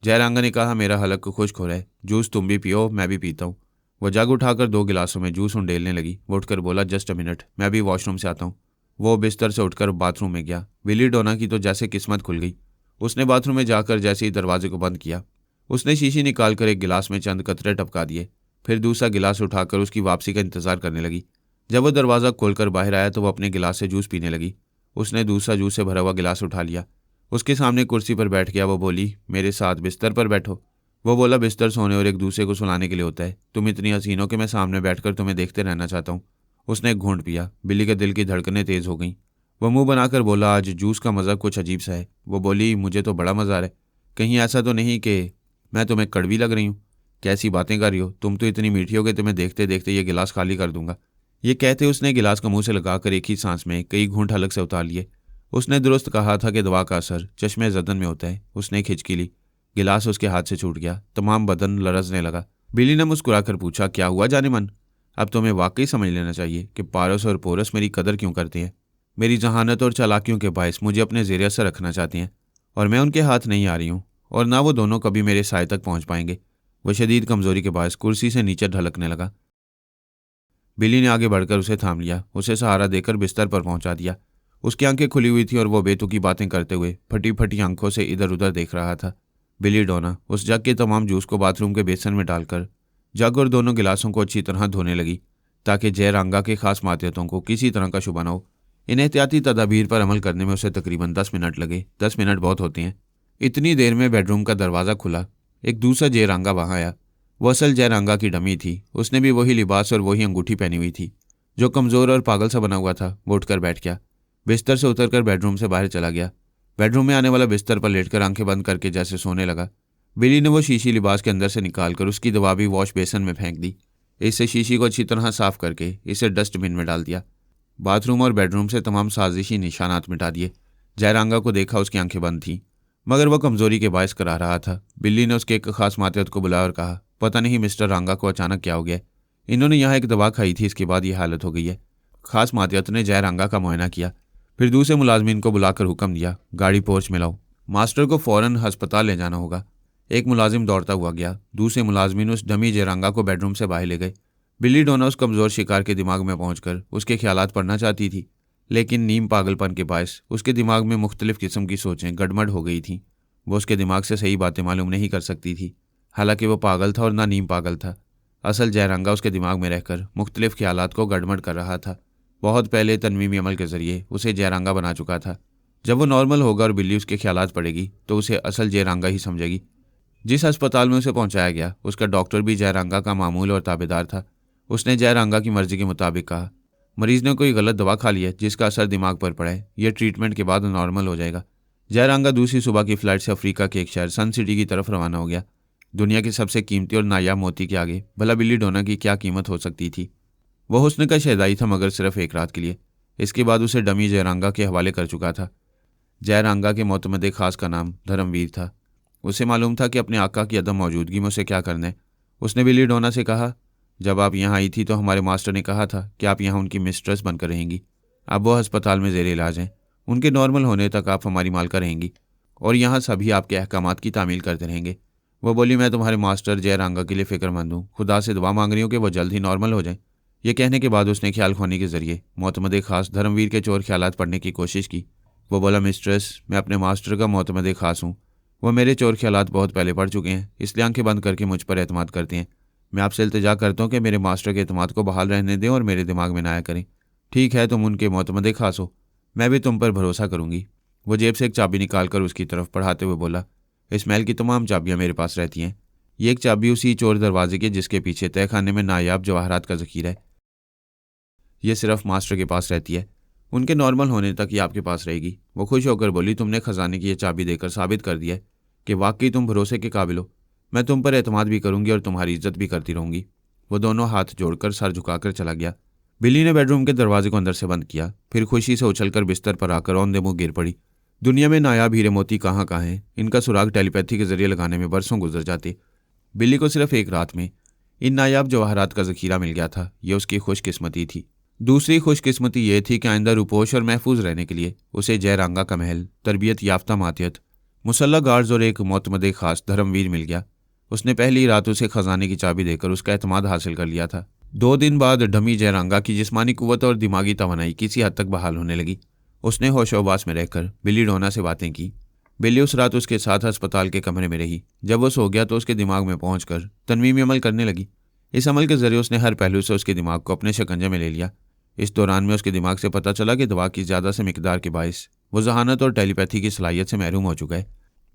जयरांगा ने कहा, मेरा हलक खुश्क हो रहा है। जूस तुम भी पियो, मैं भी पीता हूँ। वो जग उठाकर 2 गिलासों में जूस उंडेलने लगी। वो उठकर बोला, जस्ट अ मिनट, मैं भी वॉशरूम से आता हूँ। वो बिस्तर से उठकर बाथरूम में गया। बिली डोना की तो जैसे किस्मत खुल गई। उसने बाथरूम में जाकर जैसे ही दरवाजे को बंद किया, उसने शीशी निकालकर एक गिलास में चंद कतरे टपका दिए। फिर दूसरा गिलास उठाकर उसकी वापसी का इंतजार करने लगी। जब वो दरवाज़ा खोलकर बाहर आया तो वो अपने गिलास से जूस पीने लगी। उसने दूसरा जूस से भरा हुआ गिलास उठा लिया। उसके सामने कुर्सी पर बैठ गया। वो बोली, मेरे साथ बिस्तर पर बैठो। वो बोला, बिस्तर सोने और एक दूसरे को सुलाने के लिए होता है। तुम इतनी हसीन हो कि मैं सामने बैठकर तुम्हें देखते रहना चाहता हूँ। उसने एक घूंट पिया। बिल्ली के दिल की धड़कनें तेज़ हो गईं। वह मुंह बनाकर बोला, आज जूस का मज़ा कुछ अजीब सा है। वो बोली, मुझे तो बड़ा मज़ा आ रहा है। कहीं ऐसा तो नहीं कि मैं तुम्हें कड़वी लग रही हूँ? कैसी बातें कर रही हो? तुम तो इतनी मीठी हो कि तुम्हें देखते देखते ये गिलास खाली कर दूंगा। ये कहते उसने गिलास को मुंह से लगाकर एक ही सांस में कई घूंट हलक से उतार लिए। उसने दुरुस्त कहा था कि दवा का असर चश्मे जदन में होता है। उसने एक हिचकी ली। गिलास उसके हाथ से छूट गया। तमाम बदन लरजने लगा। बिली ने मुस्कुराकर पूछा, क्या हुआ जाने मन? अब तुम्हें वाकई समझ लेना चाहिए कि पारस और पोरस मेरी कदर क्यों करते हैं। मेरी जहानत और चालाकियों के बायस मुझे अपने ज़ेरे असर रखना चाहते हैं और मैं उनके हाथ नहीं आ रही हूँ और ना वो दोनों कभी मेरे साय तक पहुँच पाएंगे। वह शदीद कमज़ोरी के बायस कुर्सी से नीचे ढलकने लगा। बिली ने आगे बढ़कर उसे थाम लिया। उसे सहारा देकर बिस्तर पर पहुंचा दिया। उसकी आंखें खुली हुई थी और वो बेतुकी बातें करते हुए फटी फटी आंखों से इधर उधर देख रहा था। बिली डोना उस जग के तमाम जूस को बाथरूम के बेसन में डालकर जग और दोनों गिलासों को अच्छी तरह धोने लगी ताकि जयरांगा के खास मातियतों को किसी तरह का शुबा न हो। इन एहतियाती तदाबीर पर अमल करने में उसे तकरीबन 10 मिनट लगे। 10 मिनट बहुत होते हैं। इतनी देर में बेडरूम का दरवाज़ा खुला। एक दूसरा जयरांगा वहाँ आया। वो असल जयरांगा की डमी थी। उसने भी वही लिबास और वही अंगूठी पहनी हुई थी। जो कमज़ोर और पागल सा बना हुआ था वो उठकर बैठ गया। बिस्तर से उतरकर बेडरूम से बाहर चला गया। बेडरूम में आने वाला बिस्तर पर लेटकर आंखें बंद करके जैसे सोने लगा। बिली ने वो शीशी लिबास के अंदर से निकालकर उसकी दवा भी वॉश बेसन में फेंक दी। इससे शीशी को अच्छी तरह साफ करके इसे डस्टबिन में डाल दिया। बाथरूम और बेडरूम से तमाम साजिशी निशानात मिटा दिए। जयरांगा को देखा, उसकी आंखें बंद थीं। मगर वह कमजोरी के बायस करा रहा था। बिल्ली ने उसके एक खास मातहत को बुलाया और कहा, पता नहीं मिस्टर रांगा को अचानक क्या हो गया। इन्होंने यहाँ एक दवा खाई थी, इसके बाद ये हालत हो गई है। खास मातहत ने जय रांगा का मुआयना किया, फिर दूसरे मुलाजमीन को बुलाकर हुक्म दिया, गाड़ी पोर्च में लाओ, मास्टर को फौरन अस्पताल ले जाना होगा। एक मुलाजिम दौड़ता हुआ गया। दूसरे मुलाजमीन उस डमी जयरांगा को बेडरूम से बाहर ले गए। बिल्ली डोना उस कमज़ोर शिकार के दिमाग में पहुंचकर उसके ख्यालात पढ़ना चाहती थी, लेकिन नीम पागलपन के बायस उसके दिमाग में मुख्तलिफ किस्म की सोचें गड़मड़ हो गई थीं। वो उसके दिमाग से सही बातें मालूम नहीं कर सकती थी। हालांकि वो पागल था और ना नीम पागल था। असल जयरांगा उसके दिमाग में रहकर मुख्तलिफ ख्यालात को गड़मड़ कर रहा था। बहुत पहले तनवीमी अमल के जरिए उसे जयरांगा बना चुका था। जब वो नॉर्मल होगा और बिल्ली उसके ख्यालात पड़ेगी तो उसे असल जयरांगा ही समझेगी। जिस अस्पताल में उसे पहुंचाया गया उसका डॉक्टर भी जयरांगा का मामूल और ताबेदार था। उसने जयरांगा की मर्जी के मुताबिक कहा, मरीज ने कोई गलत दवा खा ली है जिसका असर दिमाग पर पड़ा है। यह ट्रीटमेंट के बाद नॉर्मल हो जाएगा। जयरांगा दूसरी सुबह की फ्लाइट से अफ्रीका के एक शहर सन सिटी की तरफ रवाना हो गया। दुनिया के सबसे कीमती और नायाब मोती के आगे भला बिल्ली डोना की क्या कीमत हो सकती थी। वह हुस्न का शहदाई था, मगर सिर्फ एक रात के लिए। इसके बाद उसे डमी जयरांगा के हवाले कर चुका था। जयरांगा के मोतमद खास का नाम धर्मवीर था। उसे मालूम था कि अपने आका की अदम मौजूदगी में उसे क्या करना है। उसने बिल्ली डोना से कहा, जब आप यहाँ आई थी तो हमारे मास्टर ने कहा था कि आप यहाँ उनकी मिस्ट्रेस बनकर रहेंगी। अब वो अस्पताल में ज़ेरे इलाज हैं। उनके नॉर्मल होने तक आप हमारी मालका रहेंगी और यहाँ सभी आपके अहकामात की तामील करते रहेंगे। वो बोली, मैं तुम्हारे मास्टर जयरांगा के लिए फ़िक्रमंद हूँ। खुदा से दुआ मांग रही हूँ कि वो जल्द ही नॉर्मल हो जाए। ये कहने के बाद उसने ख्याल खोने के जरिए मोतमद खास धर्मवीर के चोर ख्यालात पढ़ने की कोशिश की। वो बोला, मिस्ट्रेस, मैं अपने मास्टर का मोतमद खास हूँ। वो मेरे चोर ख्यालात बहुत पहले पढ़ चुके हैं, इसलिए आंखें बंद करके मुझ पर एतमाद करते हैं। मैं आपसे इल्तिजा करता हूँ कि मेरे मास्टर के एतमाद को बहाल रहने दें और मेरे दिमाग में ना आया करें। ठीक है, तुम उनके मोतमद खास हो, मैं भी तुम पर भरोसा करूँगी। वो जेब से एक चाबी निकाल कर उसकी तरफ पढ़ाते हुए बोला, इस महल की तमाम चाबियाँ मेरे पास रहती हैं। ये एक चाबी उसी चोर दरवाजे की जिसके पीछे तय खाने में नायाब जवाहरात का ज़खीरा है। ये सिर्फ मास्टर के पास रहती है। उनके नॉर्मल होने तक ये आपके पास रहेगी। वो खुश होकर बोली, तुमने खजाने की ये चाबी देकर साबित कर दिया है कि वाकई तुम भरोसे के काबिल हो। मैं तुम पर एतमाद भी करूंगी और तुम्हारी इज्जत भी करती रहूंगी। वो दोनों हाथ जोड़कर सर झुकाकर चला गया। बिल्ली ने बेडरूम के दरवाजे को अंदर से बंद किया, फिर खुशी से उछलकर बिस्तर पर आकर औंधे मुंह गिर पड़ी। दुनिया में नायाब हीरे मोती कहाँ कहाँ हैं। इनका सुराग टेलीपैथी के जरिए लगाने में बरसों गुजर जाते। बिल्ली को सिर्फ एक रात में इन नायाब जवाहरात का ज़खीरा मिल गया था। यह उसकी खुशकिस्मती थी। दूसरी खुशकिस्मती ये थी कि आइंदा रुपोश और महफूज रहने के लिए उसे जयरांगा का महल, तरबियत याफ्ता मातियत, मुसल्ला गार्ड्स और एक मोतमद खास धर्मवीर मिल गया। उसने पहली रात उसे खजाने की चाबी देकर उसका एतमाद हासिल कर लिया था। 2 दिन बाद डमी जयरांगा की जिस्मानी कुव्वत और दिमागी तवानाई किसी हद तक बहाल होने लगी। उसने होशोबास में रहकर बिल्ली डोना से बातें की। बिल्ली उस रात उसके साथ अस्पताल के कमरे में रही। जब वो सो गया तो उसके दिमाग में पहुंचकर तनवीमी अमल करने लगी। इस अमल के जरिए उसने हर पहलू से उसके दिमाग को अपने शिकंजे में ले लिया। इस दौरान में उसके दिमाग से पता चला कि दवा की ज़्यादा से मिकदार के बायस वो जहानत और टेलीपैथी की सलाहियत से महरूम हो चुका है।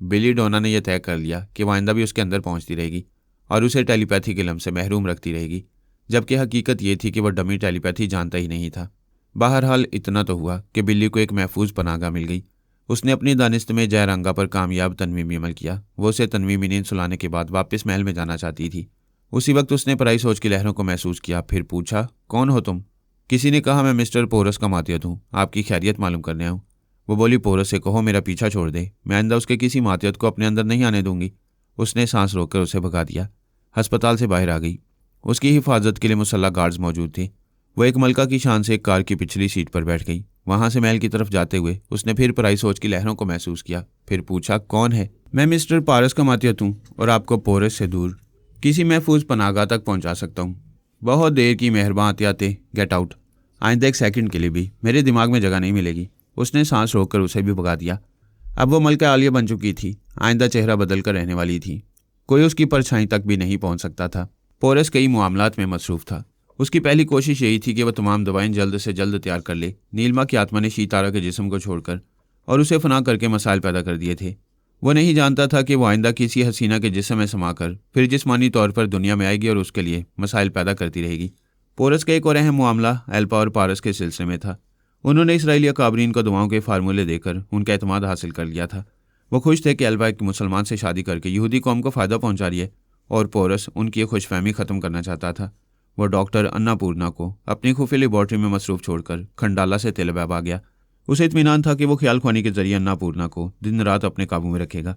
बिल्ली डोना ने यह तय कर लिया कि वह आइंदा भी उसके अंदर पहुंचती रहेगी और उसे टेलीपैथी के लम्ब से महरूम रखती रहेगी, जबकि हकीकत ये थी कि वह डमी टेलीपैथी जानता ही नहीं था। बहरहाल इतना तो हुआ कि बिल्ली को एक महफूज पनागा मिल गई। उसने अपनी दानिस्त में जयरांगा पर कामयाब तनवीमी अमल किया। वो उसे तनवीमी नींद सुलाने के बाद वापस महल में जाना चाहती थी। उसी वक्त उसने पराई सोच की लहरों को महसूस किया। फिर पूछा, कौन हो तुम? किसी ने कहा, मैं मिस्टर पोरस का मातियत हूँ, आपकी खैरियत मालूम करने आऊँ। वो बोली, पोरस से कहो मेरा पीछा छोड़ दे, मैं आइंदा उसके किसी मातियत को अपने अंदर नहीं आने दूंगी। उसने सांस रोककर उसे भगा दिया। अस्पताल से बाहर आ गई। उसकी हिफाजत के लिए मुसल्ला गार्ड्स मौजूद थे। वह एक मलका की शान से एक कार की पिछली सीट पर बैठ गई। वहां से महल की तरफ जाते हुए उसने फिर पराई सोच की लहरों को महसूस किया। फिर पूछा, कौन है? मैं मिस्टर पारस का मातियत हूँ और आपको पोरस से दूर किसी महफूज पनागा तक पहुँचा सकता हूँ। बहुत देर की मेहरबान आते आते, गेट आउट। आइंदा एक सेकंड के लिए भी मेरे दिमाग में जगह नहीं मिलेगी। उसने सांस रोककर उसे भी भगा दिया। अब वो मलका आलिया बन चुकी थी। आइंदा चेहरा बदल कर रहने वाली थी। कोई उसकी परछाई तक भी नहीं पहुंच सकता था। पोरस कई मामलात में मसरूफ़ था। उसकी पहली कोशिश यही थी कि वह तमाम दवाएं जल्द से जल्द तैयार कर ले। नीलमा की आत्मा ने शीतारा के जिस्म को छोड़कर और उसे फना करके मसाइल पैदा कर दिए थे। वो नहीं जानता था कि वो आइंदा किसी हसीना के जिस्म में समाकर फिर जिस्मानी तौर पर दुनिया में आएगी और उसके लिए मसाइल पैदा करती रहेगी। पोरस का एक और अहम मामला एल्पा और पारस के सिलसिले में था। उन्होंने इसराइली अकाबरीन को दुआओं के फार्मूले देकर उनका एतमाद हासिल कर लिया था। वो खुश थे कि एल्पा एक मुसलमान से शादी करके यहूदी कौम को फ़ायदा पहुंचा रही है और पोरस उनकी खुशफहमी ख़त्म करना चाहता था। वो डॉक्टर अन्नापूर्णा को अपनी खुफिया लेबॉर्ट्री में मसरूफ़ छोड़कर खंडाला से तेल अवीव आ गया। उसे इत्मीनान था कि वो ख्याल ख्वानी के जरिए अन्नपूर्णा को दिन रात अपने काबू में रखेगा,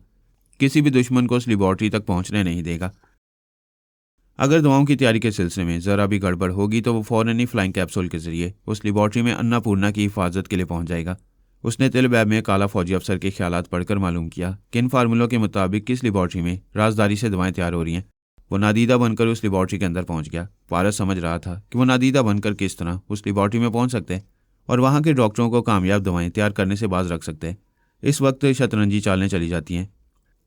किसी भी दुश्मन को उस लेबॉर्ट्री तक पहुंचने नहीं देगा। अगर दवाओं की तैयारी के सिलसिले में ज़रा भी गड़बड़ होगी तो वो फ़ौरन ही फ्लाइंग कैप्सूल के जरिए उस लेबॉर्ट्री में अन्नपूर्णा की हिफाजत के लिए पहुंच जाएगा। उसने तिलबैब में काला फौजी अफसर के ख्यालात पढ़कर मालूम किया कि इन फार्मूलों के मुताबिक किस लेबॉर्ट्री में राजदारी से दवाएं तैयार हो रही हैं। वो नादीदा बनकर उस लेबॉर्ट्री के अंदर पहुंच गया। पारस समझ रहा था कि वो नादीदा बनकर किस तरह उस लेबॉर्ट्री में पहुंच सकते हैं और वहां के डॉक्टरों को कामयाब दवाएं तैयार करने से बाज रख सकते हैं। इस वक्त शतरंजी चालें चली जाती हैं।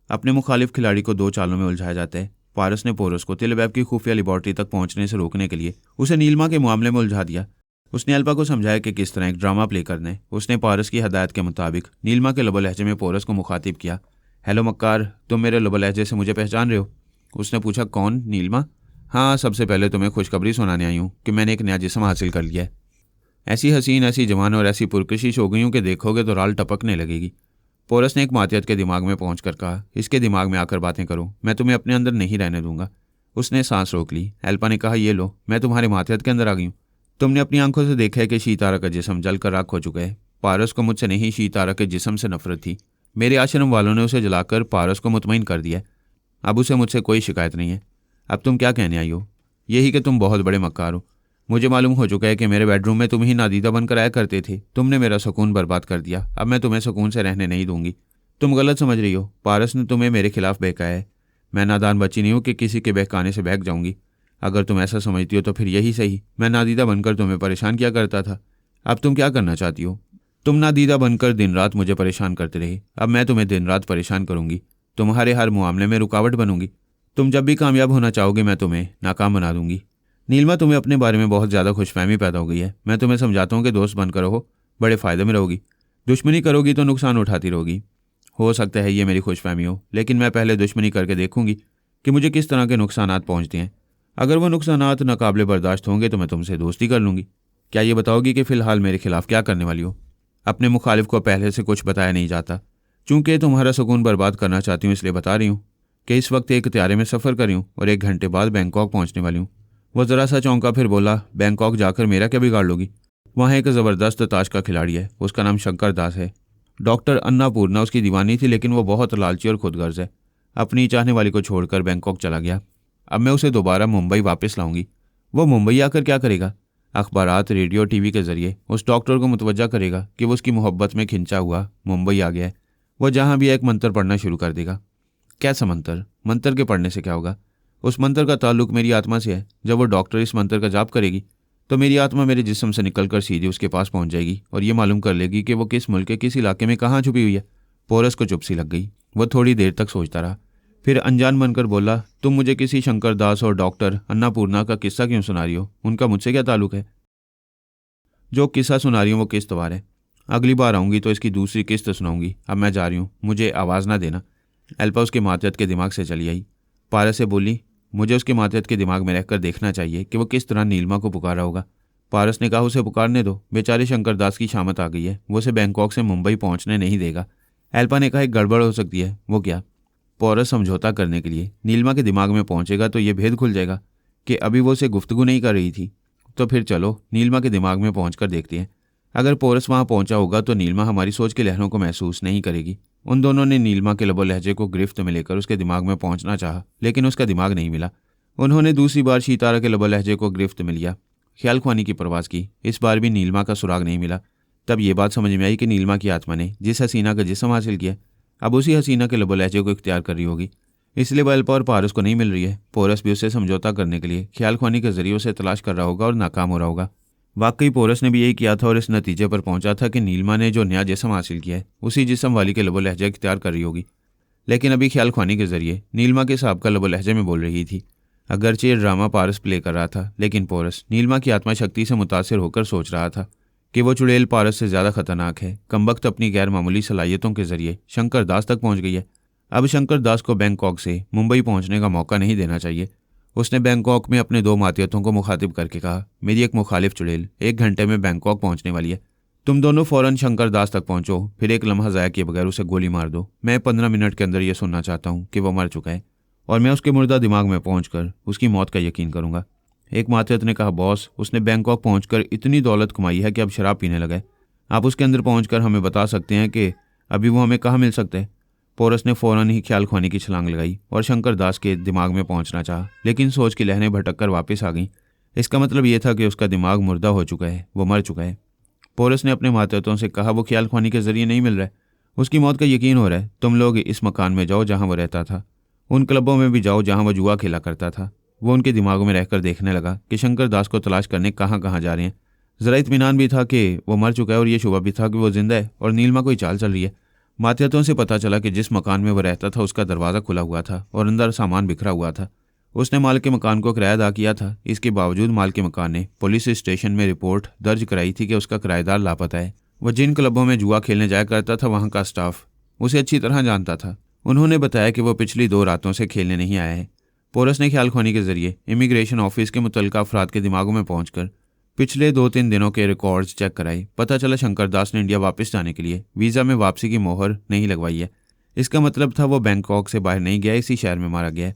अपने मुखालिफ खिलाड़ी को दो चालों में उलझाया जाता है। पारस ने पोरस को तिलबैब की खुफिया लेबॉर्ट्री तक पहुंचने से रोकने के लिए उसे नीलमा के मामले में उलझा दिया। उसने अल्पा को समझाया कि किस तरह एक ड्रामा प्ले करने। उसने पारस की हदायत के मुताबिक नीलमा के लबो लहजे में पोरस को मुखातिब किया। हेलो मक्कार, तुम मेरे लबो लहजे से मुझे पहचान रहे हो? उसने पूछा। कौन? नीलमा। हाँ, सबसे पहले तुम्हें खुशखबरी सुनाने आई हूँ कि मैंने एक नया जिस्म हासिल कर लिया है। ऐसी हसीन, ऐसी जवान और ऐसी पुरकशिश हो गई हूँ कि देखोगे तो राल टपकने लगेगी। पोरस ने एक मातियत के दिमाग में पहुंचकर कहा, इसके दिमाग में आकर बातें करो, मैं तुम्हें अपने अंदर नहीं रहने दूंगा। उसने सांस रोक ली। एल्पा ने कहा, ये लो, मैं तुम्हारे मातियत के अंदर आ गई हूँ। तुमने अपनी आंखों से देखा है कि शीतारा का जिस्म जलकर राख हो चुका है। पारस को मुझसे नहीं, शीतारा के जिस्म से नफरत थी। मेरे आश्रम वालों ने उसे जलाकर पारस को मुतमईन कर दिया। अब उसे मुझसे कोई शिकायत नहीं है। अब तुम क्या कहने आई हो? यही कि तुम बहुत बड़े मक्कार हो। मुझे मालूम हो चुका है कि मेरे बेडरूम में तुम ही नादीदा बनकर आया करते थे। तुमने मेरा सुकून बर्बाद कर दिया। अब मैं तुम्हें सुकून से रहने नहीं दूंगी। तुम गलत समझ रही हो। पारस ने तुम्हें मेरे खिलाफ बहकाया है। मैं नादान बच्ची नहीं हूँ कि किसी के बहकाने से बहक जाऊंगी। अगर तुम ऐसा समझती हो तो फिर यही सही। मैं नादीदा बनकर तुम्हें परेशान किया करता था। अब तुम क्या करना चाहती हो? तुम नादीदा बनकर दिन रात मुझे परेशान करते रहे। अब मैं तुम्हें दिन रात परेशान करूंगी। तुम्हारे हर मामले में रुकावट बनूंगी। तुम जब भी कामयाब होना चाहोगे मैं तुम्हें नाकाम बना दूंगी। नीलमा, तुम्हें अपने बारे में बहुत ज़्यादा खुशफहमी पैदा हो गई है। मैं तुम्हें समझाता हूँ कि दोस्त बनकर रहो, बड़े फ़ायदे में रहोगी। दुश्मनी करोगी तो नुकसान उठाती रहोगी। हो सकता है ये मेरी खुशफहमी हो, लेकिन मैं पहले दुश्मनी करके देखूंगी कि मुझे किस तरह के नुकसानात पहुंचते हैं। अगर वो नुकसानात नाकाबिले बर्दाश्त होंगे तो मैं तुमसे दोस्ती कर लूँगी। क्या ये बताओगी कि फ़िलहाल मेरे खिलाफ क्या करने वाली हो? अपने मुखालिफ को पहले से कुछ बताया नहीं जाता। चूंकि तुम्हारा सुकून बर्बाद करना चाहती हूँ इसलिए बता रही हूँ कि इस वक्त एक त्यारे में सफ़र करी हूँ और 1 घंटे बाद बैंकॉक पहुँचने वाली हूँ। वो ज़रा सा चौंका, फिर बोला, बैंकॉक जाकर मेरा क्या बिगाड़ लोगी? वहाँ एक ज़बरदस्त ताश का खिलाड़ी है, उसका नाम शंकर दास है। डॉक्टर अन्नापूर्णा उसकी दीवानी थी, लेकिन वो बहुत लालची और खुदगर्ज है। अपनी चाहने वाली को छोड़कर बैंकॉक चला गया। अब मैं उसे दोबारा मुंबई वापस लाऊंगी। वो मुंबई आकर क्या करेगा? अखबारात, रेडियो, टीवी के जरिए उस डॉक्टर को मुतवज्जा करेगा कि वो उसकी मोहब्बत में खिंचा हुआ मुंबई आ गया है। वो जहाँ भी एक मंत्र पढ़ना शुरू कर देगा। कैसा मंत्र? मंत्र के पढ़ने से क्या होगा? उस मंत्र का ताल्लुक मेरी आत्मा से है। जब वो डॉक्टर इस मंत्र का जाप करेगी तो मेरी आत्मा मेरे जिस्म से निकलकर सीधे उसके पास पहुंच जाएगी और ये मालूम कर लेगी कि वो किस मुल्क के किस इलाके में कहाँ छुपी हुई है। पोरस को चुप सी लग गई। वो थोड़ी देर तक सोचता रहा, फिर अनजान बनकर बोला, तुम मुझे किसी शंकर दास और डॉक्टर अन्नापूर्णा का किस्सा क्यों सुना रही हो? उनका मुझसे क्या ताल्लुक है? जो किस्सा सुना रही हूँ वो किस्तवार है। अगली बार आऊँगी तो इसकी दूसरी किस्त सुनाऊंगी। अब मैं जा रही हूँ, मुझे आवाज़ ना देना। एल्पा उसके मातहत के दिमाग से चली आई। पारस से बोली, मुझे उसके मातहत के दिमाग में रहकर देखना चाहिए कि वो किस तरह नीलमा को पुकारा होगा। पारस ने कहा, उसे पुकारने दो। बेचारे शंकर दास की शामत आ गई है, वो उसे बैंकॉक से मुंबई पहुंचने नहीं देगा। एल्पा ने कहा, एक गड़बड़ हो सकती है। वो क्या? पोरस समझौता करने के लिए नीलमा के दिमाग में पहुंचेगा तो ये भेद खुल जाएगा कि अभी वो उसे गुफ्तगू नहीं कर रही थी। तो फिर चलो नीलमा के दिमाग में पहुंचकर देखते हैं। अगर पोरस वहां पहुंचा होगा तो नीलमा हमारी सोच के लहरों को महसूस नहीं करेगी। उन दोनों ने नीलमा के लबो लहजे को गिरफ्त में लेकर उसके दिमाग में पहुंचना चाहा, लेकिन उसका दिमाग नहीं मिला। उन्होंने दूसरी बार शीतारा के लबो लहजे को गिरफ्त में लिया, ख्याल ख्वानी की परवाज़ की। इस बार भी नीलमा का सुराग नहीं मिला। तब ये बात समझ में आई कि नीलमा की आत्मा ने जिस हसीना का जिस्म हासिल किया, अब उसी हसीना के लबो लहजे को इख्तियार कर रही होगी। इसलिए वह एल्पा और पारस को नहीं मिल रही है। पोरस भी उससे समझौता करने के लिए ख्याल ख्वानी के जरिए उसे तलाश कर रहा होगा और नाकाम हो रहा होगा। वाकई पोरस ने भी यही किया था और इस नतीजे पर पहुंचा था कि नीलमा ने जो नया जिस्म हासिल किया है उसी जिस्म वाली के लबो लहजा इख्तियार कर रही होगी। लेकिन अभी ख्याल ख्वानी के जरिए नीलमा के साहब का लबो लहजे में बोल रही थी। अगरचे ये ड्रामा पारस प्ले कर रहा था, लेकिन पोरस नीलमा की आत्मा शक्ति से मुतासिर होकर सोच रहा था कि वो चुड़ैल पारस से ज़्यादा खतरनाक है। कमबख्त अपनी गैर मामूली सलाहियतों के जरिए शंकर दास तक पहुंच गई है। अब शंकर दास को बैंकॉक से मुंबई पहुंचने का मौका नहीं देना चाहिए। उसने बैंकॉक में अपने 2 मातियतों को मुखातिब करके कहा, मेरी एक मुखालिफ चुड़ैल 1 घंटे में बैंकॉक पहुंचने वाली है। तुम दोनों फ़ौरन शंकर दास तक पहुंचो, फिर एक लम्हा ज़ाया किए बगैर उसे गोली मार दो। मैं 15 मिनट के अंदर यह सुनना चाहता हूँ कि वह मर चुका है और मैं उसके मुर्दा दिमाग में पहुंचकर उसकी मौत का यकीन करूंगा। एक मातियत ने कहा, बॉस, उसने बैंकॉक पहुंचकर इतनी दौलत कमाई है कि अब शराब पीने लगा है। आप उसके अंदर पहुंचकर हमें बता सकते हैं कि अभी वो हमें कहाँ मिल सकता है। पोरस ने फौरन ही ख्याल खोने की छलांग लगाई और शंकर दास के दिमाग में पहुंचना चाहा, लेकिन सोच की लहरें भटक कर वापस आ गईं। इसका मतलब यह था कि उसका दिमाग मुर्दा हो चुका है, वो मर चुका है। पोरस ने अपने मातहतों से कहा, वो ख्याल खोनी के जरिए नहीं मिल रहा है, उसकी मौत का यकीन हो रहा है। तुम लोग इस मकान में जाओ जहां वो रहता था, उन क्लबों में भी जाओ जहां वो जुआ खेला करता था। वो उनके दिमागों में रहकर देखने लगा कि शंकर दास को तलाश करने कहाँ कहाँ जा रहे हैं। जरा इत्मीनान भी था कि वो मर चुका है और ये शुबा भी था कि वो जिंदा है और नीलमा कोई चाल चल रही है। मातहतों से पता चला कि जिस मकान में वो रहता था उसका दरवाज़ा खुला हुआ था और अंदर सामान बिखरा हुआ था। उसने मालिक के मकान को किराया अदा किया था। इसके बावजूद मालिक के मकान ने पुलिस स्टेशन में रिपोर्ट दर्ज कराई थी कि उसका किराएदार लापता है। वह जिन क्लबों में जुआ खेलने जाया करता था वहाँ का स्टाफ उसे अच्छी तरह जानता था। उन्होंने बताया कि वो पिछली 2 रातों से खेलने नहीं आया है। पोरस ने ख्याल खोनी के जरिए इमिग्रेशन ऑफिस के मुतल्लिका अफराद के दिमागों में पहुंचकर पिछले 2-3 दिनों के रिकॉर्ड्स चेक कराए। पता चला शंकर दास ने इंडिया वापस जाने के लिए वीज़ा में वापसी की मोहर नहीं लगवाई है। इसका मतलब था वो बैंकॉक से बाहर नहीं गया, इसी शहर में मारा गया है।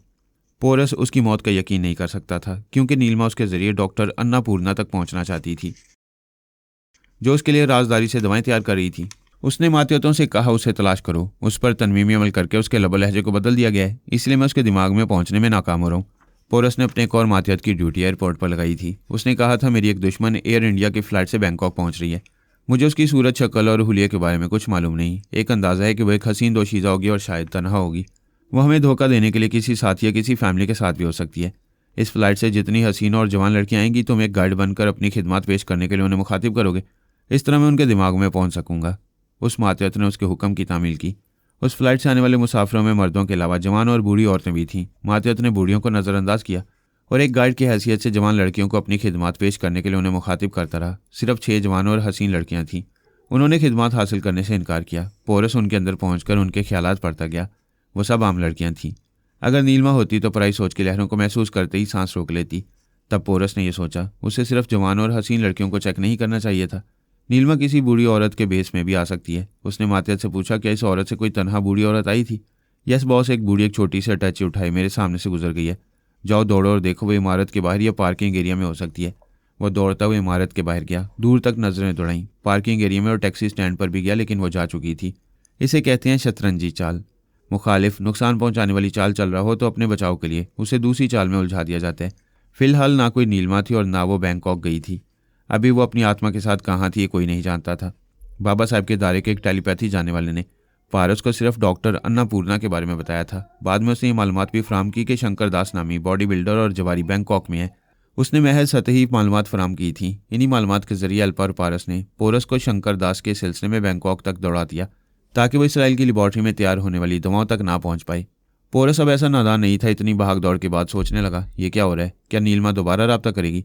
पोरस उसकी मौत का यकीन नहीं कर सकता था क्योंकि नीलमा उसके जरिए डॉक्टर अन्नापूर्णा तक पहुंचना चाहती थी, जो उसके लिए राजदारी से दवाएं तैयार कर रही थी। उसने मातहतों से कहा, उसे तलाश करो। उस पर तनवीमी अमल करके उसके लबो लहजे को बदल दिया गया है, इसलिए मैं उसके दिमाग में पहुंचने में नाकाम हो रहा हूँ। पोरस ने अपने एक और मातहत की ड्यूटी एयरपोर्ट पर लगाई थी। उसने कहा था, मेरी एक दुश्मन एयर इंडिया की फ़्लाइट से बैंकॉक पहुंच रही है। मुझे उसकी सूरत, शक्ल और हुलिये के बारे में कुछ मालूम नहीं। एक अंदाज़ा है कि वह एक हसीन दोशीज़ा होगी और शायद तनहा होगी। वो हमें धोखा देने के लिए किसी साथी या किसी फैमिली के साथ भी हो सकती है। इस फ्लाइट से जितनी हसीन और जवान लड़कियां आएंगी, तुम एक गाइड बनकर अपनी खिदमत पेश करने के लिए उन्हें मुखातिब करोगे। इस तरह मैं उनके दिमाग में पहुंच सकूंगा। उस मातहत ने उसके हुक्म की तामील की। उस फ्लाइट से आने वाले मुसाफिरों में मर्दों के अलावा जवान और बूढ़ी औरतें भी थीं। मातहत ने बूढ़ियों को नज़रअंदाज किया और एक गाइड की हैसियत से जवान लड़कियों को अपनी खिदमत पेश करने के लिए उन्हें मुखातिब करता रहा। सिर्फ 6 जवान और हसीन लड़कियां थीं। उन्होंने खिदमत हासिल करने से इनकार किया। पोरस उनके अंदर पहुंचकर उनके ख्यालात पढ़ता गया। वो सब आम लड़कियां थीं। अगर नीलमा होती तो पराई सोच की लहरों को महसूस करते ही सांस रोक लेती। तब पोरस ने यह सोचा, उसे सिर्फ जवान और हसीन लड़कियों को चेक नहीं करना चाहिए था। नीलमा किसी बूढ़ी औरत के भेस में भी आ सकती है। उसने मातहत से पूछा, क्या इस औरत से कोई तनहा बूढ़ी औरत आई थी? यस बॉस, एक बूढ़ी एक छोटी सी अटैची उठाई मेरे सामने से गुजर गई है। जाओ दौड़ो और देखो, वो इमारत के बाहर या पार्किंग एरिया में हो सकती है। वह दौड़ता हुआ इमारत के बाहर गया। दूर तक नजरें दौड़ाईं। पार्किंग एरिया में और टैक्सी स्टैंड पर भी गया, लेकिन वो जा चुकी थी। इसे कहते हैं शतरंजी चाल। मुखालिफ नुकसान पहुंचाने वाली चाल चल रहा हो तो अपने बचाव के लिए उसे दूसरी चाल में उलझा दिया जाता है। फिलहाल ना कोई नीलमा थी और ना वो बैंकॉक गई थी। अभी वो अपनी आत्मा के साथ कहाँ थी ये कोई नहीं जानता था। बाबा साहब के दायरे के एक टेलीपैथी जानने वाले ने पारस को सिर्फ डॉक्टर अन्नापूर्णा के बारे में बताया था। बाद में उसने ये मालूमात भी फराम की कि शंकर दास नामी बॉडी बिल्डर और जवारी बैंकॉक में है। उसने महज सतही मालूमात फराम की थी। इन्हीं मालूमात के जरिए अल्पा और पारस ने पोरस को शंकर दास के सिलसिले में बैंकॉक तक दौड़ा दिया ताकि वो इसराइल की लेबॉर्ट्री में तैयार होने वाली दवाओं तक ना पहुंच पाए। पोरस अब ऐसा नादान नहीं था। इतनी भाग दौड़ के बाद सोचने लगा, ये क्या हो रहा है? क्या नीलमा दोबारा राब्ता करेगी?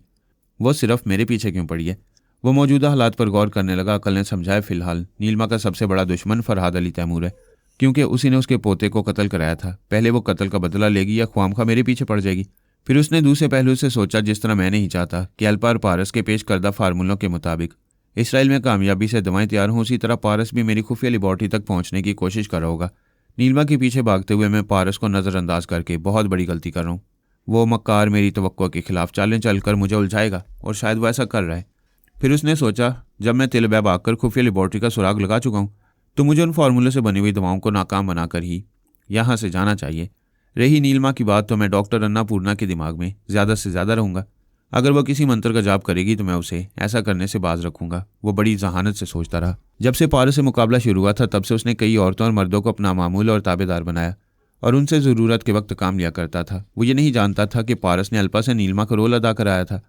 वो सिर्फ मेरे पीछे क्यों पड़ी है? वो मौजूदा हालात पर गौर करने लगा। अकल ने समझाया, फिलहाल नीलमा का सबसे बड़ा दुश्मन फरहाद अली तैमूर है, क्योंकि उसी ने उसके पोते को कत्ल कराया था। पहले वो कत्ल का बदला लेगी या ख्वामखा मेरे पीछे पड़ जाएगी। फिर उसने दूसरे पहलू से सोचा, जिस तरह मैं नहीं चाहता कि अल्पा और पारस के पेश करदा फार्मूलों के मुताबिक इसराइल में कामयाबी से दवाएं तैयार हों, उसी तरह पारस भी मेरी खुफिया लेबॉर्ट्री तक पहुंचने की कोशिश कर रहा होगा। नीलमा के पीछे भागते हुए मैं पारस को नज़रअंदाज करके बहुत बड़ी गलती कर रहा हूँ। वो मक्कार मेरी तवक्को के खिलाफ चालें चलकर मुझे उलझाएगा और शायद वो ऐसा कर रहा है। फिर उसने सोचा, जब मैं तिलबैब आकर खुफिया लेबॉर्ट्री का सुराग लगा चुका हूँ तो मुझे उन फार्मूले से बनी हुई दवाओं को नाकाम बनाकर ही यहाँ से जाना चाहिए। रही नीलमा की बात, तो मैं डॉक्टर अन्नापूर्णा के दिमाग में ज़्यादा से ज़्यादा रहूँगा। अगर वो किसी मंत्र का जाप करेगी तो मैं उसे ऐसा करने से बाज रखूंगा। वो बड़ी जहानत से सोचता रहा। जब से पारस से मुकाबला शुरू हुआ था तब से उसने कई औरतों और मर्दों को अपना मामूल और ताबेदार बनाया और उनसे ज़रूरत के वक्त काम लिया करता था। वो ये नहीं जानता था कि पारस ने अल्पा से नीलमा का रोल अदा कराया था